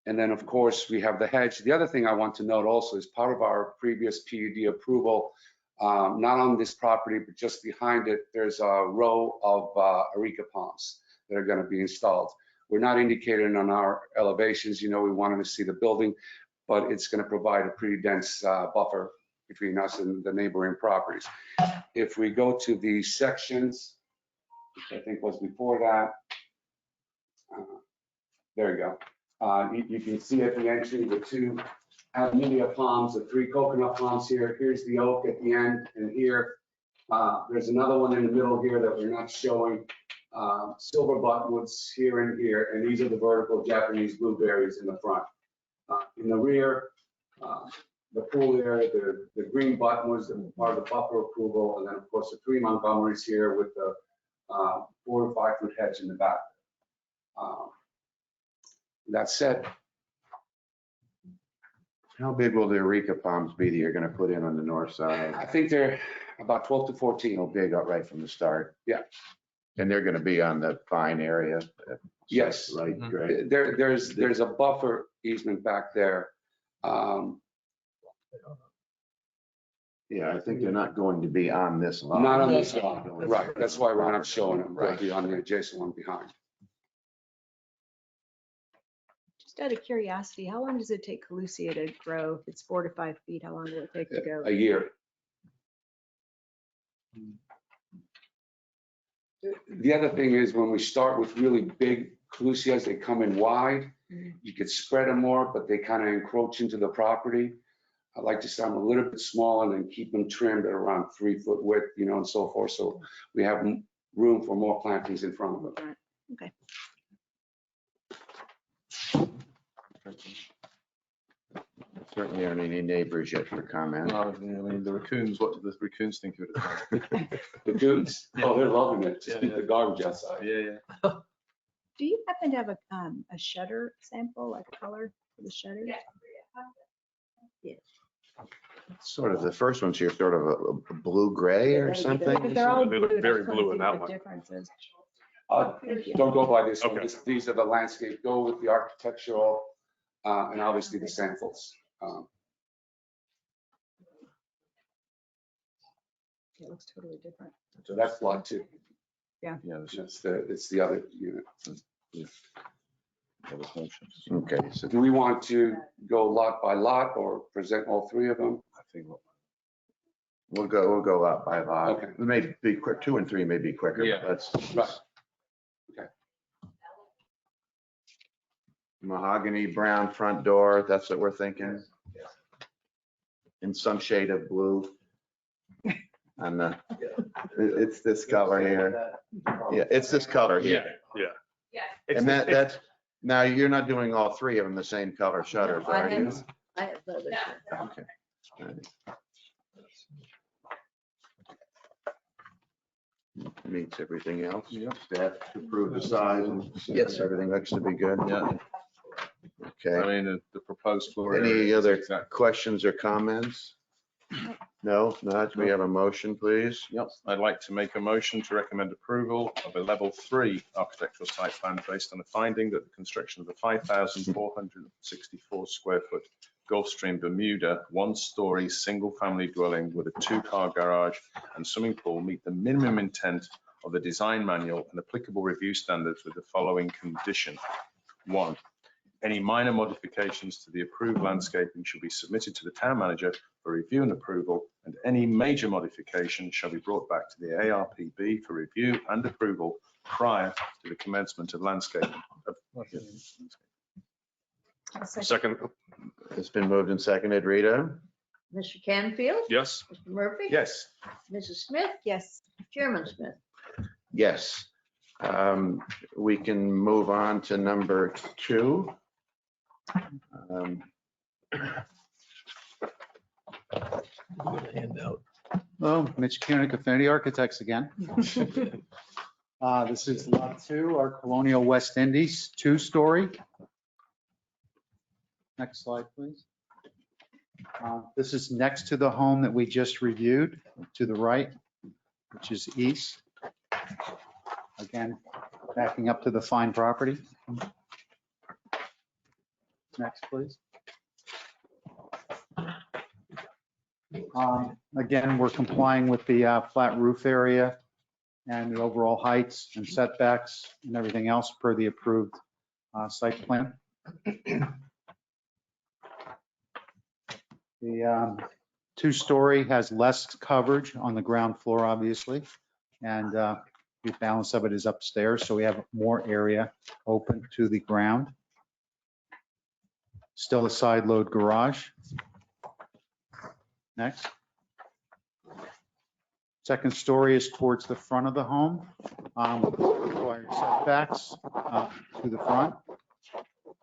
And then, of course, we have the hedge. The other thing I want to note also is part of our previous PUD approval, not on this property, but just behind it, there's a row of Eureka Ponds that are going to be installed. We're not indicating on our elevations, we wanted to see the building, but it's going to provide a pretty dense buffer between us and the neighboring properties. If we go to the sections, which I think was before that, there you go. You can see at the entry the 2 Artemisia palms, the 3 coconut palms here. Here's the oak at the end, and here there's another one in the middle here that we're not showing. Silver buttonwoods here and here, and these are the vertical Japanese blueberries in the front. In the rear, the pool area, the green button was part of the buffer approval, and then of course the 3 Montgomerys here with the 4 to 5 foot hedge in the back. That said, How big will the Eureka Ponds be that you're going to put in on the north side? I think they're about 12 to 14. How big out right from the start? Yeah. And they're going to be on the fine area? Yes. Right, great. There's a buffer easement back there. Yeah, I think they're not going to be on this lot. Not on this lot, right, that's why we're not showing them, they'll be on the adjacent one behind. Just out of curiosity, how long does it take Calucia to grow? If it's 4 to 5 feet, how long will it take to go? A year. The other thing is when we start with really big Calucias, they come in wide. You could spread them more, but they kind of encroach into the property. I like to start them a little bit small and then keep them trimmed at around 3 foot width, you know, and so forth. So we have room for more plantings in front of them. Okay. Certainly aren't any neighbors yet for comment. No, I mean, the raccoons, what do the raccoons think of it? The dudes, oh, they're loving it. Just Yeah, keep yeah. the garbage outside. Yeah. Do you happen to have a shutter sample, like color for the shutters? Yeah. Sort of, the first one's here, sort of a blue-gray or something? Because they're all They look blue. very that's one blue of in the that one. differences. Don't go by this one. These are the landscape, go with the architectural and obviously the samples. It looks totally different. So that's lot 2. Yeah. It's the other unit. Okay, so Do we want to go lot by lot or present all 3 of them? I think we'll go lot by lot. Okay. It may be quick, 2 and 3 may be quicker. Yeah. But that's Right. Okay. Mahogany brown front door, that's what we're thinking? In some shade of blue. And it's this color here. Yeah, it's this color here. Yeah. And that's, now you're not doing all 3 of them the same color shutters, are you? I have others. Okay. All right. Meets everything else. Yep. Staff to approve the size and Yes. everything looks to be good. Yeah. Okay. I mean, the proposed floor area. Any is other exact- questions or comments? No, not. We have a motion, please. Yep, I'd like to make a motion to recommend approval of a level 3 architectural site plan based on the finding that the construction of the 5,464 square foot Gulfstream Bermuda 1-story single-family dwelling with a 2-car garage and swimming pool meet the minimum intent of the design manual and applicable review standards with the following condition. 1, any minor modifications to the approved landscaping should be submitted to the town manager for review and approval, and any major modification shall be brought back to the ARPB for review and approval prior to the commencement of landscaping. Second. It's been moved and seconded. Rita? Mr. Canfield? Yes. Mr. Murphy? Yes. Mrs. Smith? Yes. Chairman Smith? Yes. We can move on to number 2. Handout. Hello, Mitch Koenig, Affinity Architects again. This is lot 2, our Colonial West Indies, 2-story. Next slide, please. This is next to the home that we just reviewed, to the right, which is east. Again, backing up to the fine property. Next, please. Again, we're complying with the flat roof area and the overall heights and setbacks and everything else per the approved site plan. The 2-story has less coverage on the ground floor, obviously, and the balance of it is upstairs, so we have more area open to the ground. Still a side load garage. Next. Second story is towards the front of the home. Required setbacks to the front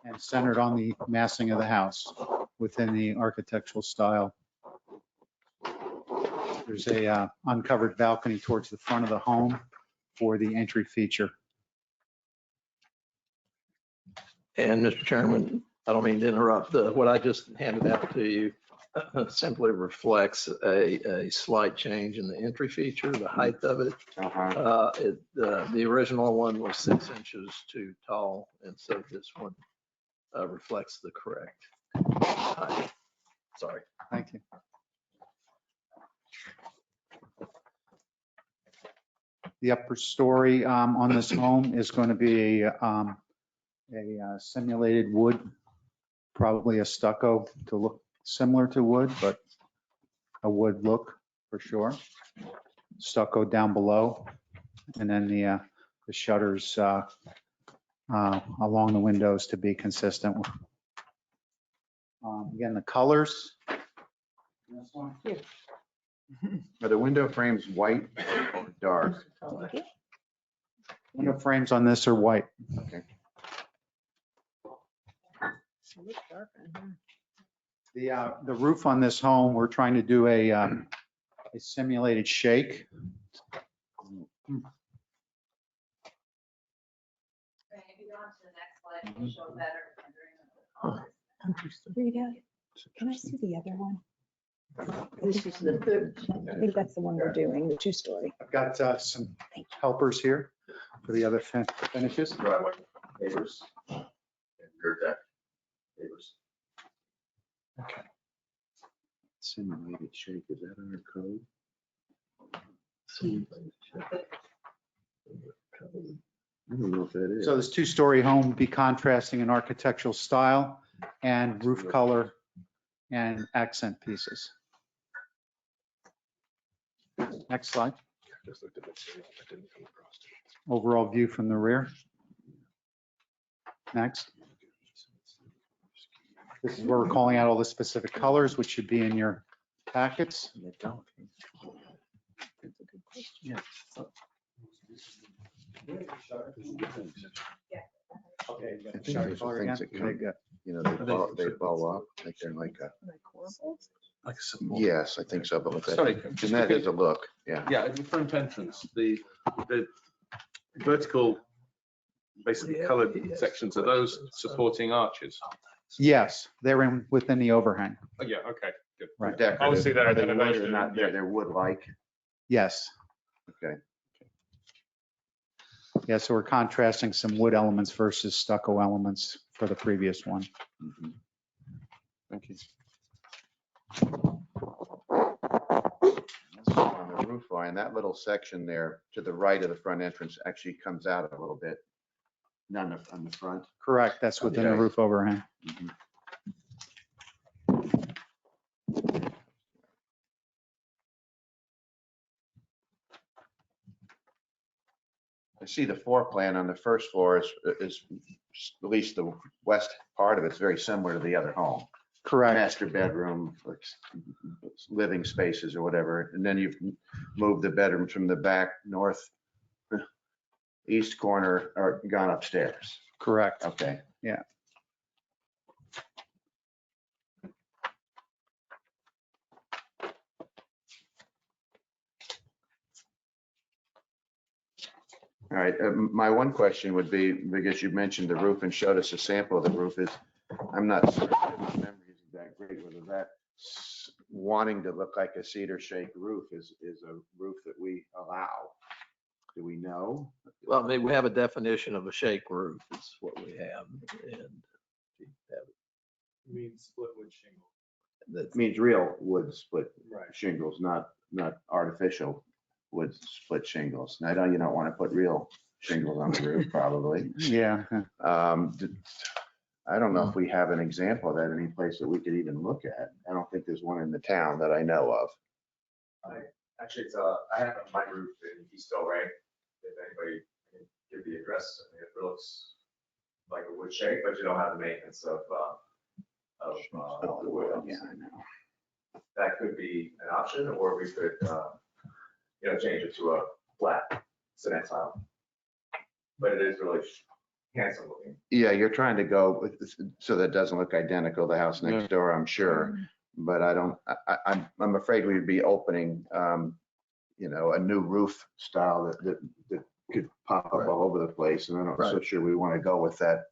and centered on the massing of the house. within the architectural style. There's a uncovered balcony towards the front of the home for the entry feature. And Mr. Chairman, I don't mean to interrupt, what I just handed out to you simply reflects a slight change in the entry feature, the height of it. The original one was 6 inches too tall, and so this one reflects the correct height. Sorry. Thank you. The upper story on this home is going to be a simulated wood, probably a stucco to look similar to wood, but a wood look for sure. Stucco down below, and then the shutters along the windows to be consistent. Again, the colors. This one. Are the window frames white or dark? Window frames on this are white. Okay. The roof on this home, we're trying to do a simulated shake. Rita, can I see the other one? This is the third. I think that's the one we're doing, the 2-story. I've got some helpers here for the other finishes. Driveway, neighbors, and rear deck, neighbors. Okay. Simulated shake, is that our code? I don't know if that is. So this 2-story home will be contrasting in architectural style and roof color and accent pieces. Next slide. Overall view from the rear. Next. This is where we're calling out all the specific colors, which should be in your packets. Yeah. Okay. I think there's some things that come, you know, they fall off, like they're like a. Yes, I think so, but with that, Sorry, and that is a look, yeah. Yeah, the front entrance, the vertical, basically colored sections, are those supporting arches? Yes, they're in within the overhang. Oh, yeah, okay, good. Right. Decorative. Obviously, they're Are they elevation, wood or not? yeah. They're wood-like. Yes. Okay. Yeah, so we're contrasting some wood elements versus stucco elements for the previous one. Mhm. Thank you. On the roof line, that little section there to the right of the front entrance actually comes out a little bit. None on the front. Correct, that's within the Okay. roof overhang. Mhm. I see the floor plan on the first floor is at least the west part of it's very similar to the other home. Correct. Master bedroom, like living spaces or whatever. And then you've moved the bedrooms from the back north east corner or gone upstairs. Correct. Okay. Yeah. All right, my one question would be, because you mentioned the roof and showed us a sample of the roof, is I'm not certain if my memory isn't that great, whether that wanting to look like a cedar shake roof is a roof that we allow. Do we know? Well, I mean, we have a definition of a shake roof, is what we have, and we have Means split wood shingle. that's- Means real wood split Right. shingles, not artificial wood split shingles. And I know you don't want to put real shingles on the roof, probably. Yeah. I don't know if we have an example of that any place that we could even look at. I don't think there's one in the town that I know of. Actually, I have my roof in East Delray. If anybody can give the address, I mean, it looks like a wood shake, but you don't have the maintenance of the wood. Yeah, I know. That could be an option, or we could, change it to a flat cement tile. But it is really handsome looking. Yeah, you're trying to go with, so that it doesn't look identical to the house next door, I'm sure. But I'm afraid we'd be opening, you know, a new roof style that could pop up all over the place. And I'm not so sure we want to go with that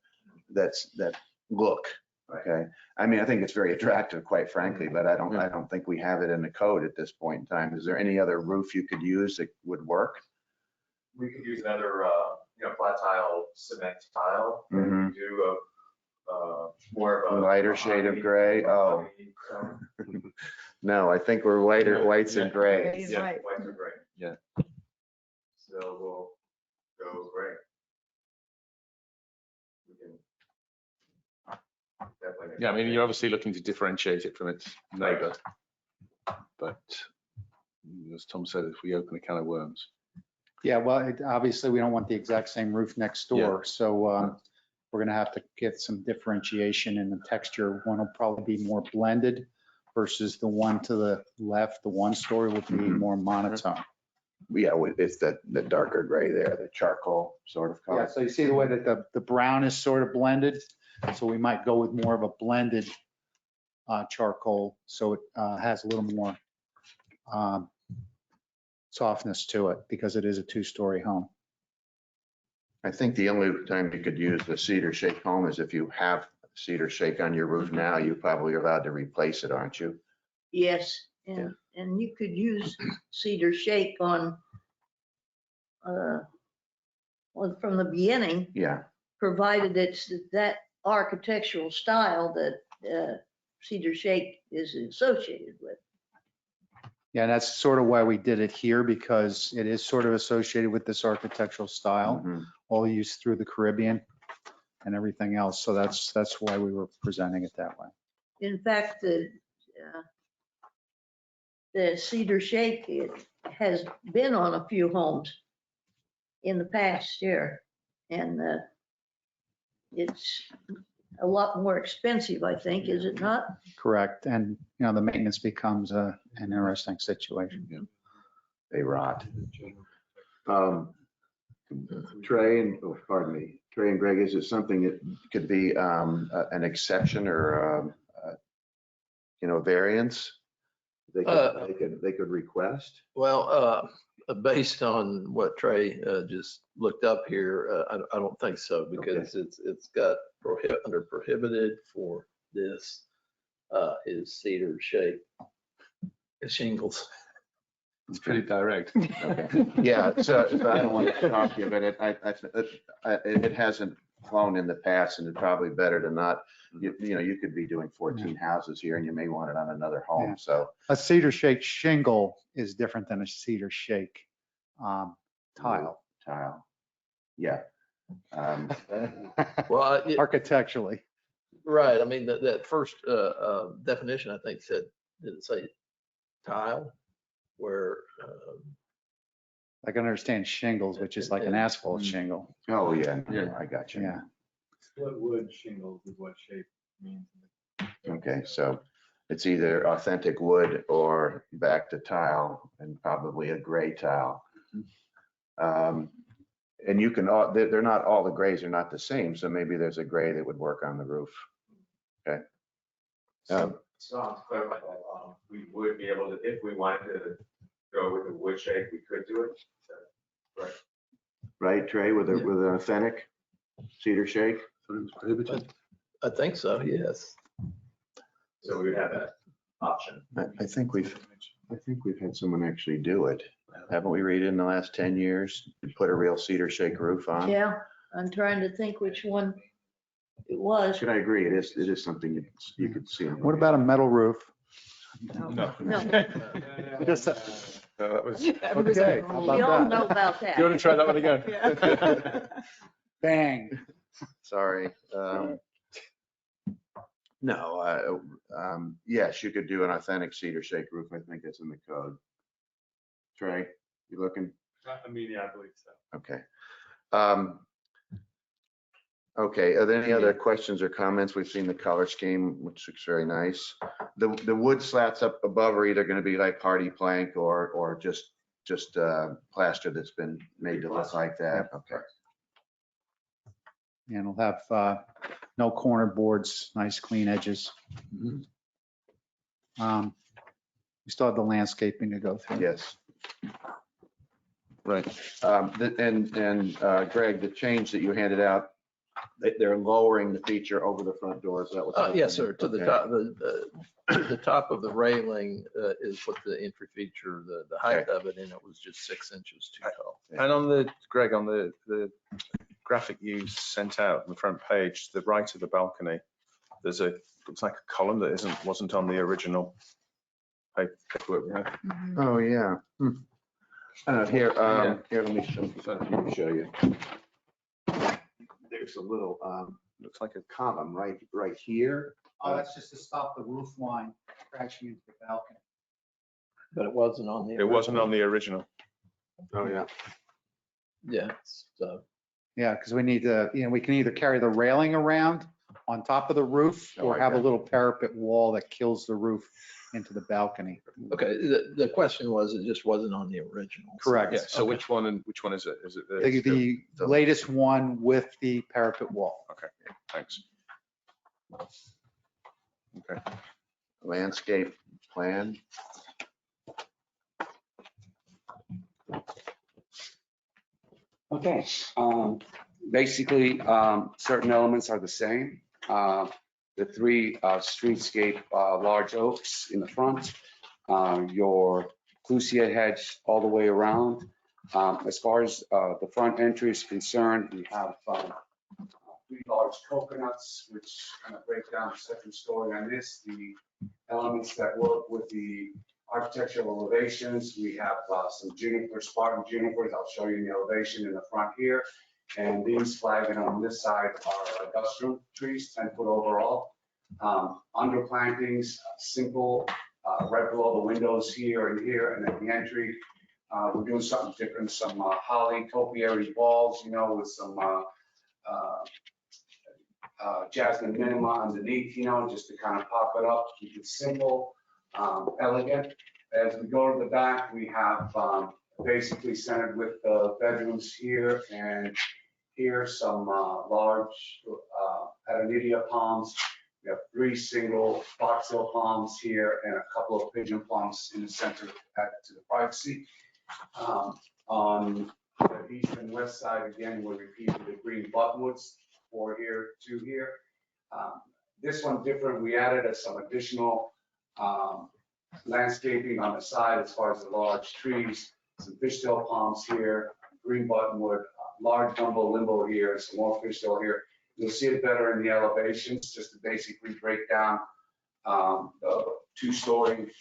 look. Okay. I mean, I think it's very attractive, quite frankly, but I don't think we have it in the code at this point in time. Is there any other roof you could use that would work? We could use another, you know, flat tile, cement tile. Mhm. We do more of a Lighter shade of gray. Oh, no, I think we're whites and grays. Yeah, white or gray. Yeah. So we'll go gray. We can definitely. Yeah, I mean, you're obviously looking to differentiate it from its neighbor. But as Tom said, if we open a can of worms. Yeah, well, obviously, we don't want the exact same roof next door, so we're gonna have to get some differentiation in the texture. One will probably be more blended versus the one to the left. The one story will be more monotone. Yeah, it's the darker gray there, the charcoal sort of color. Yeah, so you see the way that the brown is sort of blended, so we might go with more of a blended charcoal, so it has a little more softness to it because it is a two-story home. I think the only time you could use the cedar shake home is if you have cedar shake on your roof now, you probably are allowed to replace it, aren't you? Yes, and you could use cedar shake on, well, from the beginning, Yeah. provided it's that architectural style that cedar shake is associated with. Yeah, and that's sort of why we did it here, because it is sort of associated with this architectural style, all used through the Caribbean and everything else. So that's why we were presenting it that way. In fact, the cedar shake, it has been on a few homes in the past year. And it's a lot more expensive, I think, is it not? Correct. And, you know, the maintenance becomes an interesting situation. Yeah. They rot. Trey and, pardon me, Trey and Greg, is it something that could be an exception or, you know, variance? They could request? Well, based on what Trey just looked up here, I don't think so, because it's got under prohibited for this is cedar shake shingles. It's pretty direct. Okay. Yeah, so I don't want to talk to you, but it hasn't flown in the past, and it's probably better to not, you know, you could be doing 14 houses here and you may want it on another home, so. A cedar shake shingle is different than a cedar shake tile. Yeah. Well, Architecturally. right. I mean, that first definition, I think, said, did it say tile? Where I can understand shingles, which is like an asphalt shingle. Oh, yeah, I got you. Yeah. Split wood shingles is what shape means. Okay, so it's either authentic wood or back to tile, and probably a gray tile. And you can, they're not, all the grays are not the same, so maybe there's a gray that would work on the roof. Okay. So to clarify that, we would be able to, if we wanted to go with the wood shake, we could do it. So, right. Right, Trey, with an authentic cedar shake? I think so, yes. So we would have that option. I think we've had someone actually do it. Haven't we, read in the last 10 years, put a real cedar shake roof on? Yeah, I'm trying to think which one it was. Should I agree? It is something you could see. What about a metal roof? No. Just that was okay. How We all about know about that. You want to try that one again? Bang. Sorry. No, yes, you could do an authentic cedar shake roof. I think that's in the code. Trey, you looking? I mean, yeah, I believe so. Okay. Okay, are there any other questions or comments? We've seen the color scheme, which looks very nice. The wood slats up above are either going to be like hardy plank or just plaster that's been made to look like that. Okay. And it'll have no corner boards, nice clean edges. We still have the landscaping to go through. Yes. Right. Greg, the change that you handed out, they're lowering the feature over the front door. Is that what? Yes, sir. To the Okay. top, the top of the railing is what the entry feature, the height of it, and it was just 6 inches too tall. And on the, Greg, on the graphic you sent out on the front page, the right of the balcony, there's looks like a column that wasn't on the original paperwork we had. Oh, yeah. Here, here, let me show you. There's a little, looks like a column right here. Oh, that's just to stop the roof line crashing into the balcony. But it wasn't on the. It wasn't on the original. Oh, yeah. Yeah. So. Yeah, because we need to, we can either carry the railing around on top of the roof or have a little parapet wall that kills the roof into the balcony. Okay, the question was, it just wasn't on the original. Correct. Yeah, so Okay. which one is it? Is it The latest one with the parapet wall. Okay, thanks. Okay. Landscape plan. Okay, basically, certain elements are the same. The three streetscape large oaks in the front, your Calucia hedge all the way around. As far as the front entry is concerned, we have 3 large coconuts, which kind of break down the second story on this. The elements that work with the architectural elevations, we have some junipers, Spartan junipers. I'll show you in the elevation in the front here. And these flagging on this side are industrial trees, 10-foot overall. Underplantings, simple, right below the windows here and here, and at the entry, we're doing something different, some holly topiary balls, with some jasmine minima underneath, just to kind of pop it up, keep it simple, elegant. As we go to the back, we have basically centered with the bedrooms here and here, some large Eureka palms. We have 3 single foxtail palms here and a couple of pigeon palms in the center added to the privacy. On the east and west side, again, we're repeating the green buttonwoods, 4 here, 2 here. This one different, we added some additional landscaping on the side as far as the large trees, some fishtail palms here, green buttonwood, large gumbo limbo here, some more fishtail here. You'll see it better in the elevations, just to basically break down the 2-story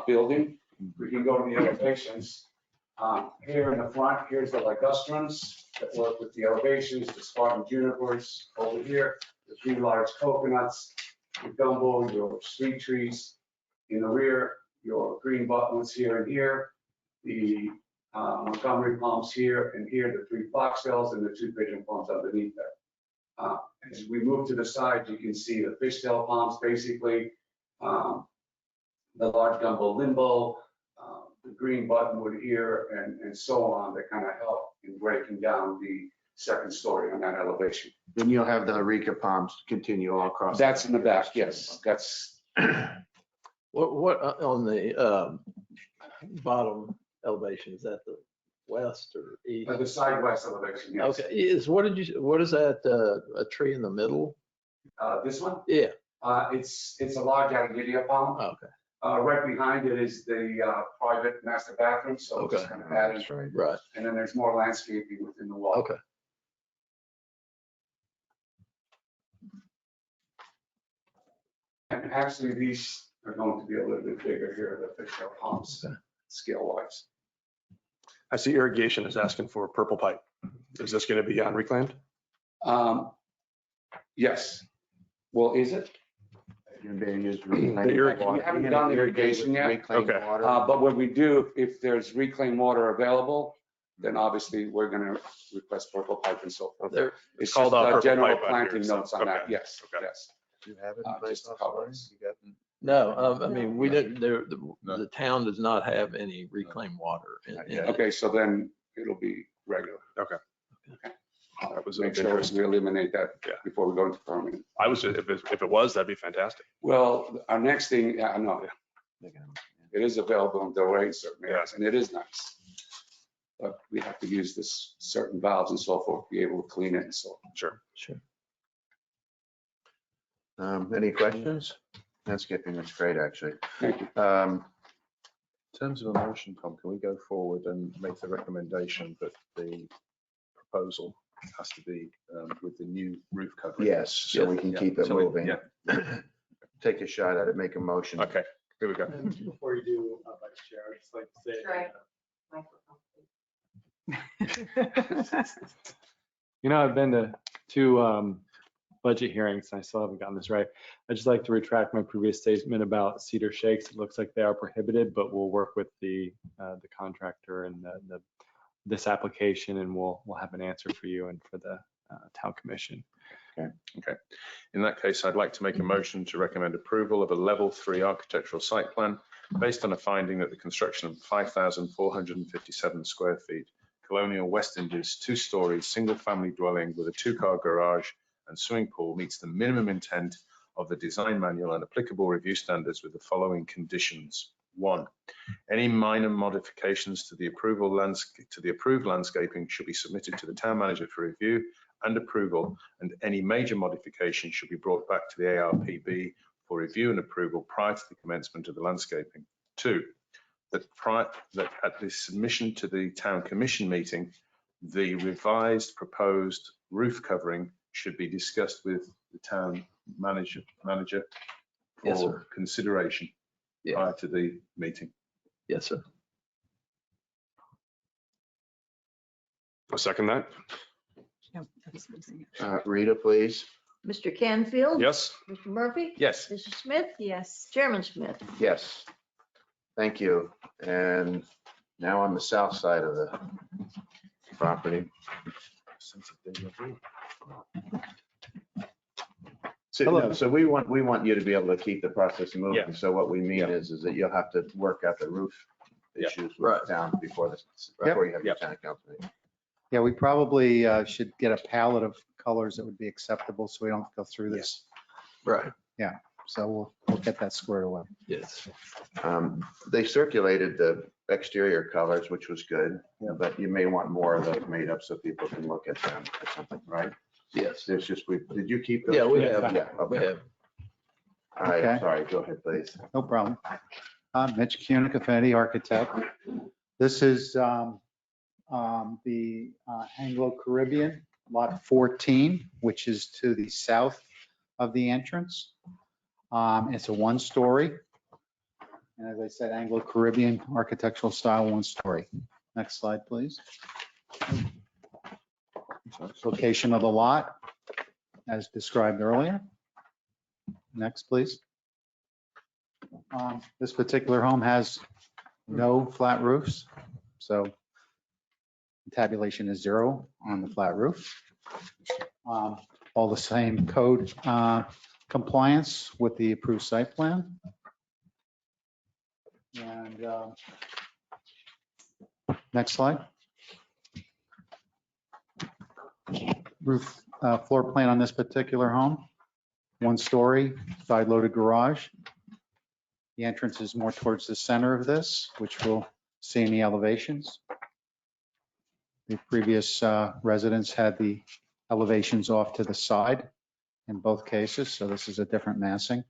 building. We can go to the elevations. Here in the front, here's the ligustrums that work with the elevations, the Spartan junipers over here, the 3 large coconuts, the gumbo, your street trees. In the rear, your green buttonwoods here and here, the Montgomery palms here and here, the 3 foxtails and the 2 pigeon palms underneath there. As we move to the side, you can see the fishtail palms, basically, the large gumbo limbo, the green buttonwood here, and so on, that kind of help in breaking down the second story on that elevation. Then you'll have the Eureka palms continue all across. That's in the back, yes. That's What on the bottom elevation, is that the west or east? the side west elevation, yes. Okay, what is that, a tree in the middle? This one? Yeah. It's a large Agridia palm. Okay. Right behind it is the private master bathroom, so it's kind of added. Right. And then there's more landscaping within the wall. Okay. And actually, these are going to be a little bit bigger here, the fishtail palms, scale wise. I see irrigation is asking for a purple pipe. Is this going to be unreclaimed? Yes. Well, is it? We haven't done irrigation yet. Okay. But when we do, if there's reclaimed water available, then obviously we're going to request purple pipe and so forth. It's called just out purple general pipe on here, planting so, notes on that. okay. Yes, Okay. yes. Do you have it? Just to cover us. No, I mean, we didn't, the town does not have any reclaimed water in it. Okay, so then it'll be regular. Okay. That was of make sure interest. we eliminate that Yeah. before we go into permanent. I was, if it was, that'd be fantastic. Well, our next thing, no, it is available in Delray in certain areas, and it is nice. But we have to use this certain valves and so forth, to be able to clean it and so. Sure. Any questions? Landscaping looks great, actually. Thank you. In terms of a motion, Tom, can we go forward and make the recommendation that the proposal has to be with the new roof covering? Yes, so we can keep it So we- moving. Yeah. Take a shot at it, make a motion. Okay, here we go. And before you do, Vice Chair, I'd just like to say. Right. You know, I've been to two budget hearings and I still haven't gotten this right. I'd just like to retract my previous statement about cedar shakes. It looks like they are prohibited, but we'll work with the contractor and this application, and we'll have an answer for you and for the town commission. Okay. In that case, I'd like to make a motion to recommend approval of a level 3 architectural site plan based on a finding that the construction of 5,457 square feet colonial West Indies 2-story single-family dwelling with a 2-car garage and swimming pool meets the minimum intent of the design manual and applicable review standards with the following conditions. 1, any minor modifications to the approved landscaping should be submitted to the town manager for review and approval, and any major modification should be brought back to the ARPB for review and approval prior to the commencement of the landscaping. 2, that at the submission to the town commission meeting, the revised proposed roof covering should be discussed with the town manager Yes, for sir. consideration prior to the meeting. Yes, sir. I'll second that. Yeah, I was missing it. Rita, please. Mr. Canfield? Yes. Mr. Murphy? Yes. Mrs. Smith? Yes. Chairman Smith? Yes. Thank you. And now on the south side of the property. So we want you to be able to keep the process moving. Yeah. So what we mean is that you'll have to work out the roof issues with the town before you have your town council meeting. Yeah, we probably should get a palette of colors that would be acceptable so we don't go through this. Right. Yeah, so we'll get that squared away. Yes. They circulated the exterior colors, which was good, but you may want more of those made up so people can look at them or something, right? Yes. There's just, did you keep those? Yeah, we have. Yeah, We okay. have. All right, Okay. sorry, go ahead, please. No problem. Mitch Kunick, Affinity Architect. This is the Anglo-Caribbean, Lot 14, which is to the south of the entrance. It's a 1-story. And as I said, Anglo-Caribbean architectural style, 1-story. Next slide, please. Location of the lot, as described earlier. Next, please. This particular home has no flat roofs, so tabulation is 0 on the flat roof. All the same code compliance with the approved site plan. And next slide. Roof floor plan on this particular home, 1-story, side-loaded garage. The entrance is more towards the center of this, which we'll see in the elevations. The previous residents had the elevations off to the side in both cases, so this is a different massing.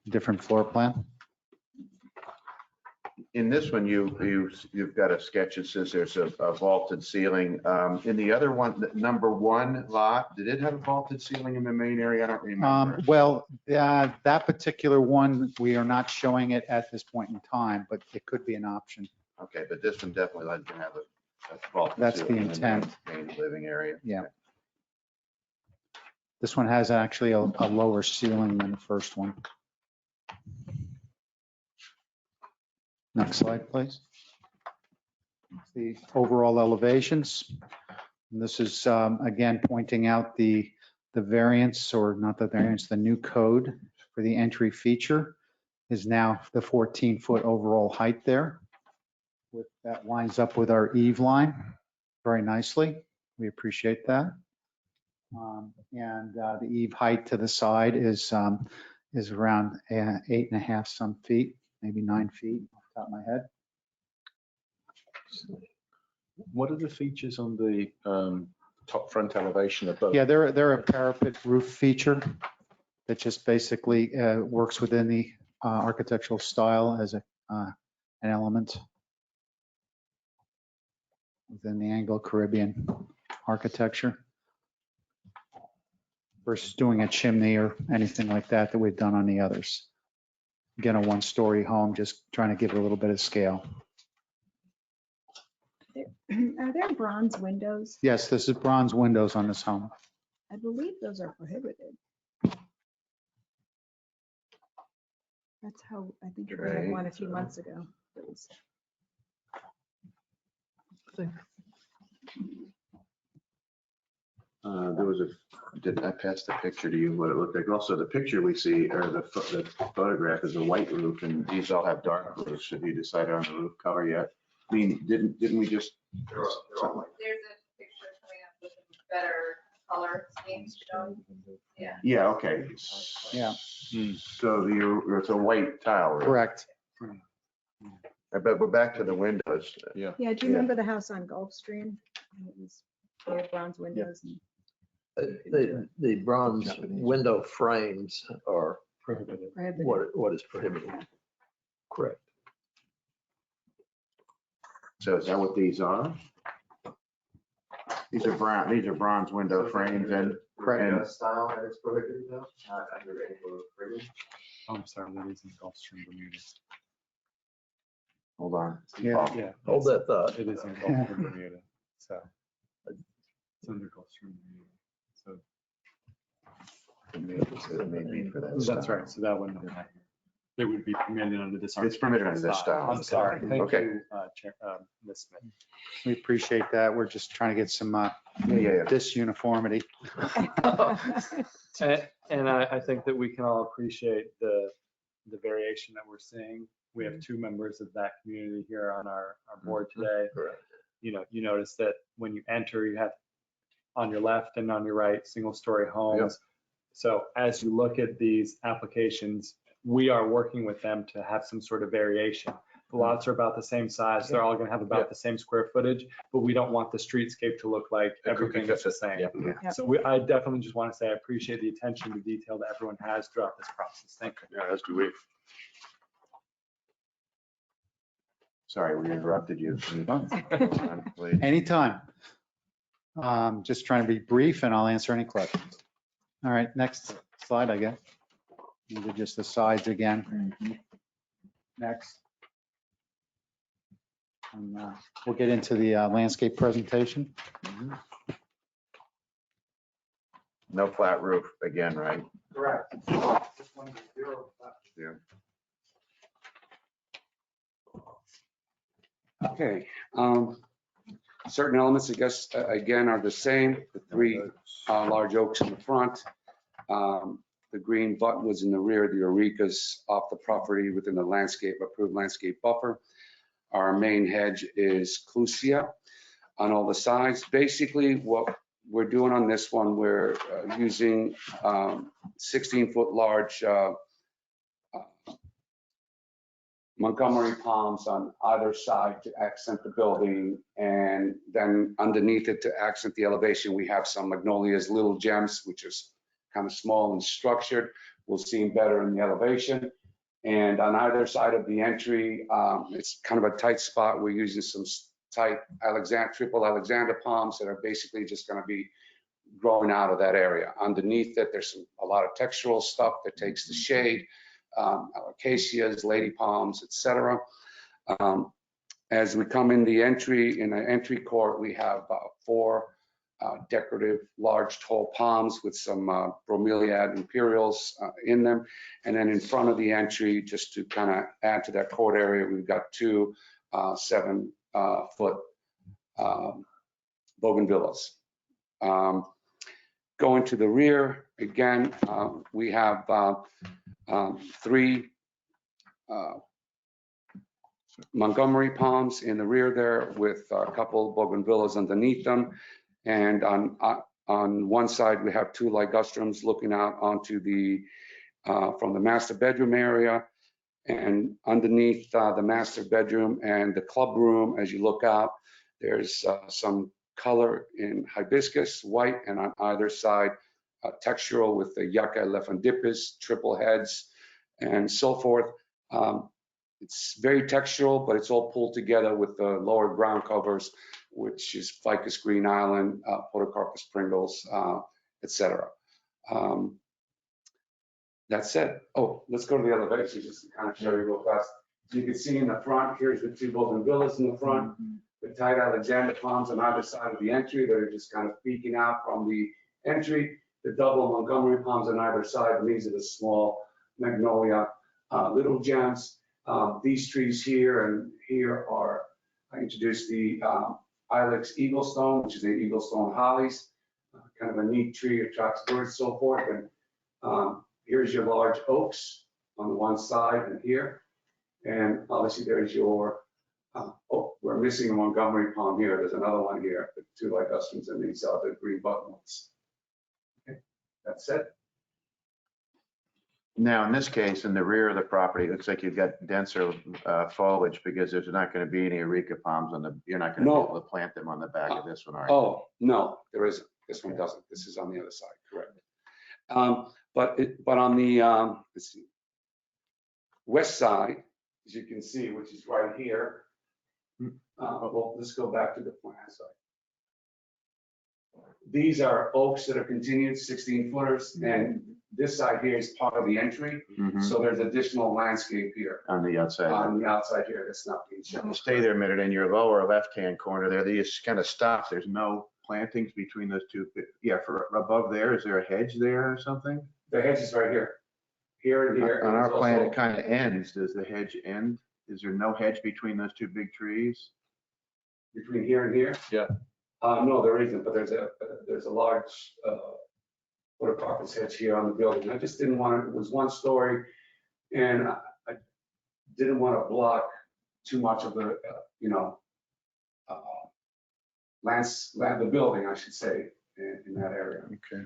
Different floor plan. In this one, you've got a sketch that says there's a vaulted ceiling. In the other one, number 1 lot, did it have a vaulted ceiling in the main area? I don't remember. Well, that particular one, we are not showing it at this point in time, but it could be an option. Okay, but this one definitely led to have a vaulted That's the ceiling in intent. main living area. Yeah. This one has actually a lower ceiling than the first one. Next slide, please. The overall elevations. And this is, again, pointing out the variance, or not the variance, the new code for the entry feature is now the 14-foot overall height there. That lines up with our eave line very nicely. We appreciate that. And the eave height to the side is around 8.5 some feet, maybe 9 feet off the top of my head. What are the features on the top front elevation above? Yeah, they're a parapet roof feature that just basically works within the architectural style as an element within the Anglo-Caribbean architecture versus doing a chimney or anything like that we've done on the others. Again, a one-story home, just trying to give it a little bit of scale. Are there bronze windows? Yes, this is bronze windows on this home. I believe those are prohibited. That's how, I think we had one a few months ago. It was- There was did I pass the picture to you, what it looked like? Also, the picture we see, or the photograph is a white roof, and these all have dark roofs. Have you decided on the roof color yet? I mean, didn't we just? There's a picture coming up with a better color schemes shown. Yeah. Yeah, okay. Yeah. So it's a white tile roof. Correct. But we're back to the windows. Yeah. Yeah, do you remember the house on Gulfstream? It was, they had bronze windows. and- The bronze window frames are Prohibited. Prohibited. what is prohibited. Correct. So is that what these are? These are bronze window frames and. Eureka style that is prohibited though, not under Anglo-Caribbean. Oh, I'm sorry, that is in Gulfstream, Bermuda. Hold on. Yeah. Yeah. Hold that thought. It is in Gulfstream, Bermuda. So it's under Gulfstream, Bermuda. So It may be for that that's style. right. So that wouldn't apply. It would be permitted under this. It's permitted under this style. I'm sorry. Thank Okay. you, Chair, Ms. Smith. We appreciate that. We're just trying to get some disuniformity. And I think that we can all appreciate the variation that we're seeing. We have two members of that community here on our board today. You know, you notice that when you enter, you have on your left and on your right, single-story homes. So as you look at these applications, we are working with them to have some sort of variation. The lots are about the same size. They're all going to have about the same square footage, but we don't want the streetscape to look like everything is the same. So I definitely just want to say I appreciate the attention to detail that everyone has throughout this process. Thank you. Yeah, as do we. Sorry, we interrupted you. Anytime. Just trying to be brief and I'll answer any questions. All right, next slide, I guess. These are just the sides again. Next. And we'll get into the landscape presentation. No flat roof again, right? Correct. Yeah. Okay, certain elements, I guess, again, are the same. The three large oaks in the front. The green button was in the rear, the Eurekas off the property within the approved landscape buffer. Our main hedge is Calucia on all the sides. Basically, what we're doing on this one, we're using 16-foot large Montgomery palms on either side to accent the building, and then underneath it to accent the elevation, we have some magnolias, little gems, which is kind of small and structured. We'll see better in the elevation. And on either side of the entry, it's kind of a tight spot. We're using some tight triple Alexander palms that are basically just going to be growing out of that area. Underneath it, there's a lot of textural stuff that takes the shade. Acacias, lady palms, etc. As we come in the entry court, we have 4 decorative large tall palms with some bromeliad imperials in them. And then in front of the entry, just to kind of add to that court area, we've got 2 7-foot bougainvilleas. Going to the rear, again, we have 3 Montgomery palms in the rear there with a couple bougainvilleas underneath them. And on one side, we have two ligustrums looking out onto the, from the master bedroom area. And underneath the master bedroom and the club room, as you look out, there's some color in hibiscus, white, and on either side, textural with the yucca elephantippus, triple heads, and so forth. It's very textural, but it's all pulled together with the lower ground covers, which is ficus green island, podocarpus pringles, etc. That said, oh, let's go to the elevation just to kind of show you real fast. So you can see in the front, here's the two golden villas in the front, the tight Alexander palms on either side of the entry that are just kind of peeking out from the entry, the double Montgomery palms on either side, and these are the small magnolia little gems. These trees here and here are, I introduced the Ilex eaglestone, which is the eaglestone hollies, kind of a neat tree, attracts birds, so forth. And here's your large oaks on the one side and here. And obviously there's your, oh, we're missing a Montgomery palm here. There's another one here, the two ligustrums and these are the green buttonwoods. Okay, that's it. Now, in this case, in the rear of the property, it looks like you've got denser foliage because there's not going to be any Eureka palms on the, you're not going to be able to plant them on the back of this one, are you? Oh, no, there isn't. This one doesn't. This is on the other side, correct. But on the let's see, west side, as you can see, which is right here. Well, let's go back to the plan side. These are oaks that are continued 16 footers, and this side here is part of the entry. So there's additional landscape here. On the outside. On the outside here, that's not being shown. Stay there a minute. In your lower left-hand corner there, they just kind of stop. There's no plantings between those two. Yeah, for above there, is there a hedge there or something? The hedge is right here. Here and here. On our plan, it kind of ends. Does the hedge end? Is there no hedge between those two big trees? Between here and here? Yeah. No, there isn't, but there's a large podocarpus hedge here on the building. I just didn't want it was one story, and I didn't want to block too much of the, the building, I should say, in that area. Okay.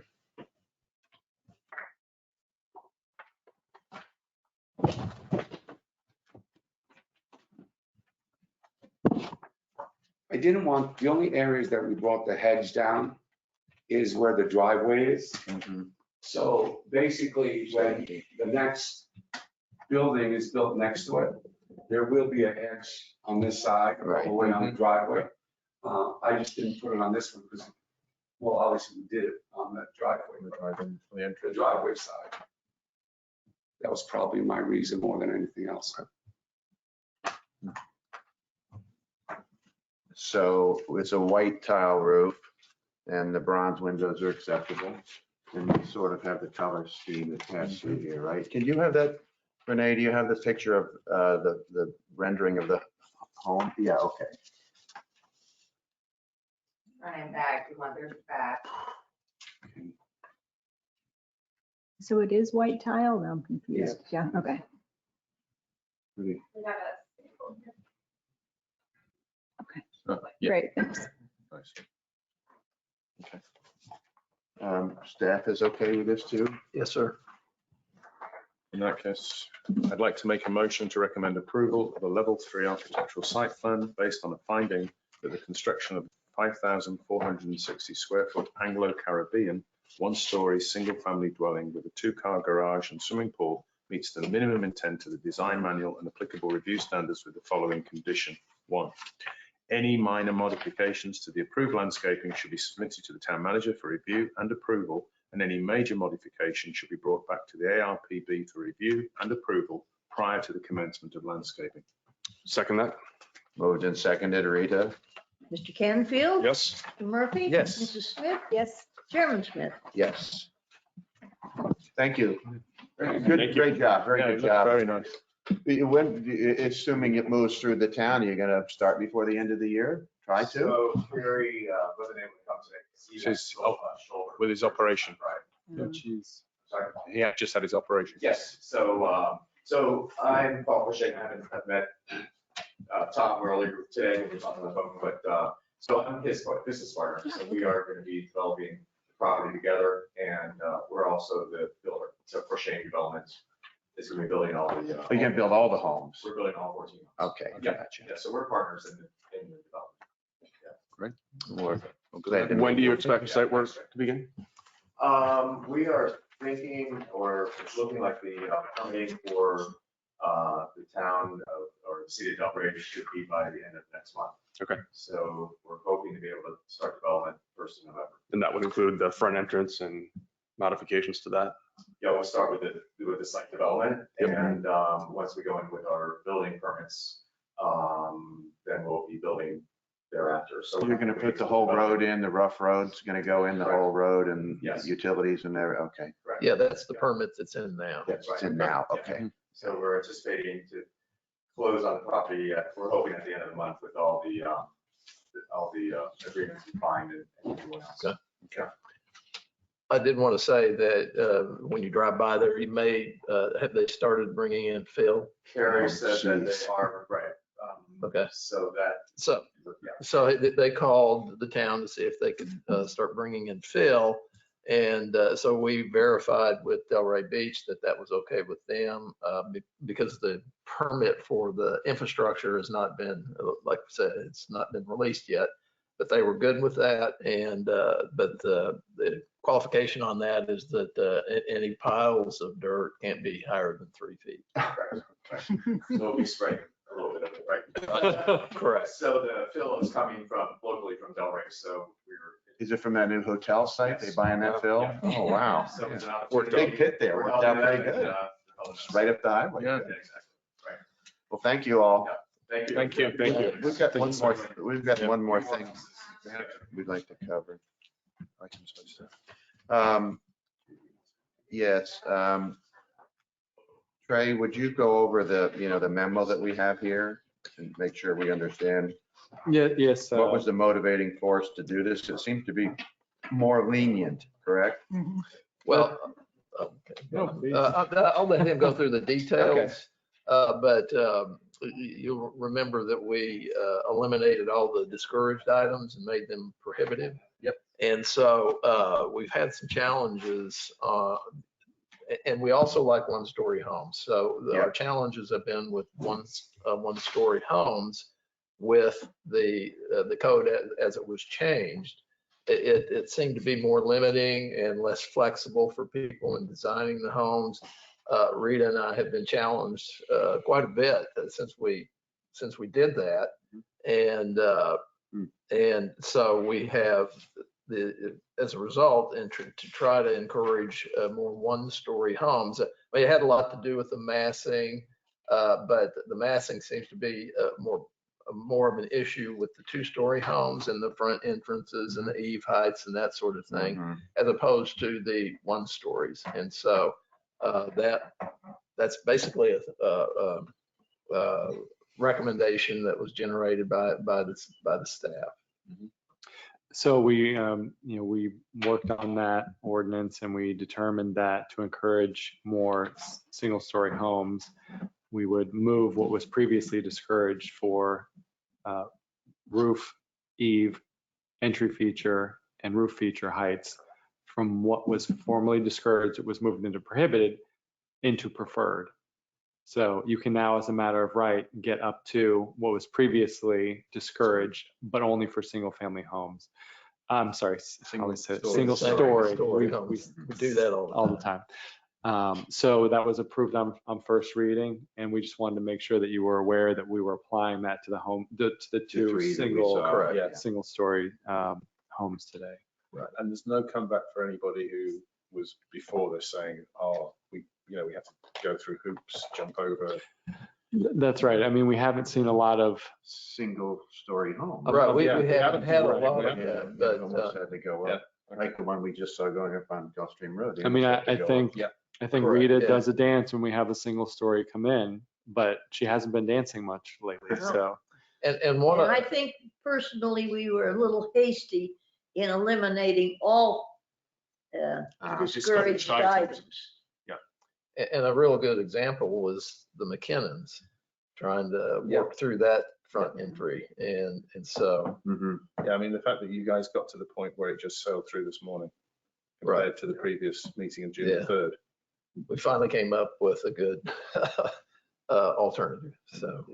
I didn't want, the only areas that we brought the hedge down is where the driveway is. So basically, when the next building is built next to it, there will be a hedge on this side, all the way on the driveway. I just didn't put it on this one because, well, obviously we did it on the driveway, the driveway side. That was probably my reason more than anything else. So it's a white tile roof and the bronze windows are acceptable. And you sort of have the color scheme attached to here, right? Can you have that, Renee, do you have the picture of the rendering of the home? Yeah, okay. Running back, you want their back. So it is white tile? No, I'm confused. Yeah, okay. Pretty. We got a sample here. Yeah. Great, thanks. Nice. Okay. Staff is okay with this too? Yes, sir. In that case, I'd like to make a motion to recommend approval of a level 3 architectural site plan based on a finding that the construction of 5,460 square foot Anglo-Caribbean one-story single-family dwelling with a 2-car garage and swimming pool meets the minimum intent of the design manual and applicable review standards with the following condition. 1, any minor modifications to the approved landscaping should be submitted to the town manager for review and approval, and any major modification should be brought back to the ARPB for review and approval prior to the commencement of landscaping. Second that. Moved and seconded. Rita? Mr. Canfield? Yes. Mr. Murphy? Yes. Mrs. Smith? Yes. Chairman Smith? Yes. Thank you. Good, Thank you. great job. Very Yeah, good it looked job. very nice. When, assuming it moves through the town, are you going to start before the end of the year? Try to? So Terry wasn't able to come today. 'Cause he She's had shoulder. with his operation. Right. Oh, geez. Sorry. He had just had his operation. Yes, so I'm Paul Bushing. I haven't met Tom earlier today, we were talking on the phone, but So I'm his business partner, so we are going to be developing the property together, and we're also the builder. So for Shane Development is going to be building all the. Are you gonna build all the homes? We're building all 14 homes. Okay, Yeah, gotcha. yeah, so we're partners in the development. I'm glad to meet When do you you. expect site work to begin? We are thinking, or it's looking like the permitting for the town of, or the city of Delray should be by the end of next month. Okay. So we're hoping to be able to start development first of November. And that would include the front entrance and modifications to that? Yeah, we'll start with the site development, and once we go in with our building permits, then we'll be building thereafter. So You're gonna put the whole road in, the rough road's gonna go in the whole road and Yes. utilities and there, okay. Correct. Yeah, that's the permit that's in now. That's It's in now, okay. So we're anticipating to close on the property, we're hoping at the end of the month with all the agreements defined and everyone else. Okay. Okay. I did want to say that when you drive by there, you may, have they started bringing in fill? Carrie said that they are, right. Okay. So that. So they called the town to see if they could start bringing in fill. And so we verified with Delray Beach that that was okay with them because the permit for the infrastructure has not been, like I said, it's not been released yet. But they were good with that. And but the qualification on that is that any piles of dirt can't be higher than 3 feet. Right. So we'll be spraying a little bit of it, right? Correct. So the fill is coming from locally from Delray, so we're. Is it from that new hotel site? They buying that fill? Yeah. Oh, wow. So it's an We're opportunity. big pit there. We're Worked out helping very them good. and, It's right up the highway. Yeah, exactly. Right. Well, thank you all. Thank you. Thank you. Thank you. We've got one more thing we'd like to cover. Yes. Trey, would you go over the memo that we have here and make sure we understand? Yeah, yes. What was the motivating force to do this? It seemed to be more lenient, correct? Well, I'll let him go through the details. But you'll remember that we eliminated all the discouraged items and made them prohibitive. Yep. And so we've had some challenges, and we also like one-story homes. So our challenges have been with one-story homes with the code as it was changed. It seemed to be more limiting and less flexible for people in designing the homes. Rita and I have been challenged quite a bit since we did that, and so we have as a result, and to try to encourage more one-story homes. It had a lot to do with the massing, but the massing seems to be more of an issue with the two-story homes and the front entrances and the eave heights and that sort of thing, as opposed to the one-stories. And so that's basically a recommendation that was generated by the staff. So we worked on that ordinance and we determined that to encourage more single-story homes, we would move what was previously discouraged for roof, eave, entry feature, and roof feature heights from what was formerly discouraged, it was moved into prohibited, into preferred. So you can now, as a matter of right, get up to what was previously discouraged, but only for single-family homes. I'm sorry, single story. We do that all the time. So that was approved on first reading, and we just wanted to make sure that you were aware that we were applying that to the two single-story homes today. Right, and there's no comeback for anybody who was before this saying, "Oh, we have to go through hoops, jump over." That's right. I mean, we haven't seen a lot of single-story homes. Right, we haven't had a lot of that, but almost had to go up, like the one we just saw going up on Gulfstream Road. I mean, I think Rita does a dance when we have a single-story come in, but she hasn't been dancing much lately. So, and I think personally we were a little hasty in eliminating all discouraged items. And a real good example was the McKinnons, trying to work through that front entry. And so, Yeah, I mean, the fact that you guys got to the point where it just sailed through this morning compared to the previous meeting of June Yeah. 3rd. we finally came up with a good alternative. So,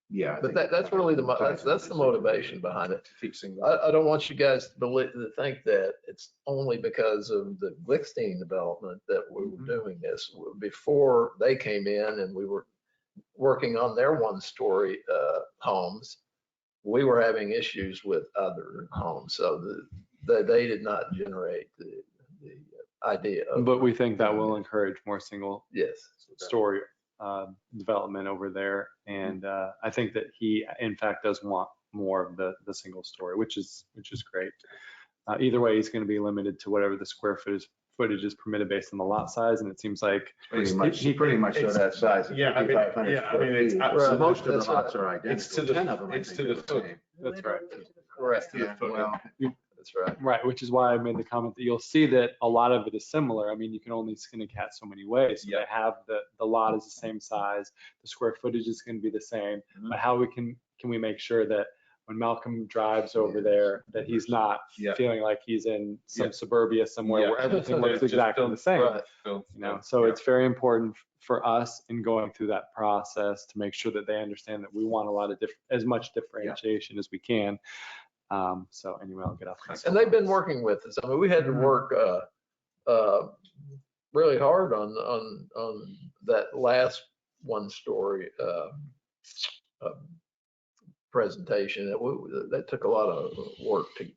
Yeah. but that's really that's the motivation behind it. Keep seeing I don't want you guys to think that it's only because of the Glickstein development that we were doing this. Before they came in and we were working on their one-story homes, we were having issues with other homes. So they did not generate the idea of. But we think that will encourage more single Yes. story development over there. And I think that he, in fact, does want more of the single story, which is great. Either way, he's going to be limited to whatever the square footage is permitted based on the lot size. And it seems like Pretty much so that size. Yeah, I mean, it's So most of That's the lots right. are identical. It's to the- 10 of them, I it's think, to the are foot. same. that's right. Correct. Yeah, well, That's right. Right, which is why I made the comment that you'll see that a lot of it is similar. I mean, you can only skin a cat so many ways. So Yeah. they have the lot is the same size, the square footage is going to be the same. But how can we make sure that when Malcolm drives over there, that he's not Yeah. feeling like he's in some Yeah. suburbia somewhere Yeah. where everything looks Just exactly don't- the same. Right. You know, so Yeah. it's very important for us in going through that process to make sure that they understand that we want a lot of as much differentiation as we can. So anyway, I'll get off. my And they've been soapbox. working with us. I mean, we had to work really hard on that last one-story presentation. That took a lot of work to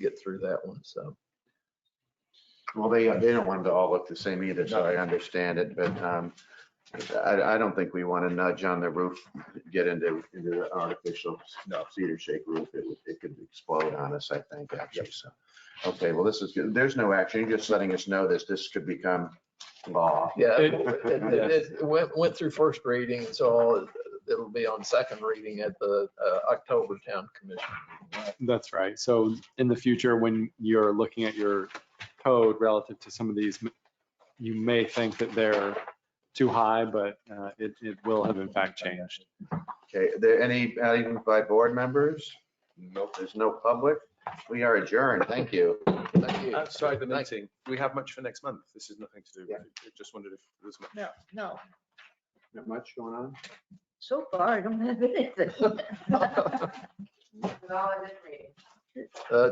get through that one. So. well, they don't want them to all look the same either, so I understand it, but I don't think we want to nudge on the roof, get into the artificial cedar shake roof. It could explode on us, I think, actually. So, okay, well, this is good. There's no action. You're just letting us know that this could become law. Yeah, it went through first reading, so it'll be on second reading at the October Town Commission. That's right. So in the future, when you're looking at your code relative to some of these, you may think that they're too high, but it will have in fact changed. Okay, are there any items by board members? Nope, there's no public. We are adjourned. Thank you. Thank you. Outside the meeting, do we have much for next month? This is nothing to do with it. I just wondered if there's much. No, Not much going on? so far I don't have anything.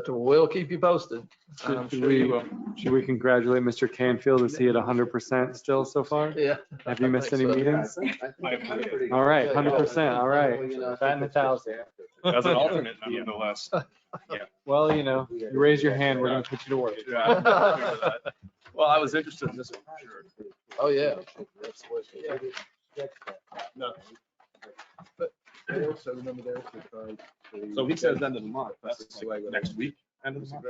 We'll keep you posted. Should we congratulate Mr. Canfield? Is he at 100% still so far? Yeah. Have you missed any so. meetings? All right, 100%. All right. Batting 1,000. As an alternate, nonetheless. Well, you raise your hand, we're gonna put you to work. Well, I was interested in this one, for sure. Oh, yeah. No. I also remember there was So he says end of the month, that's like next week, end of the month.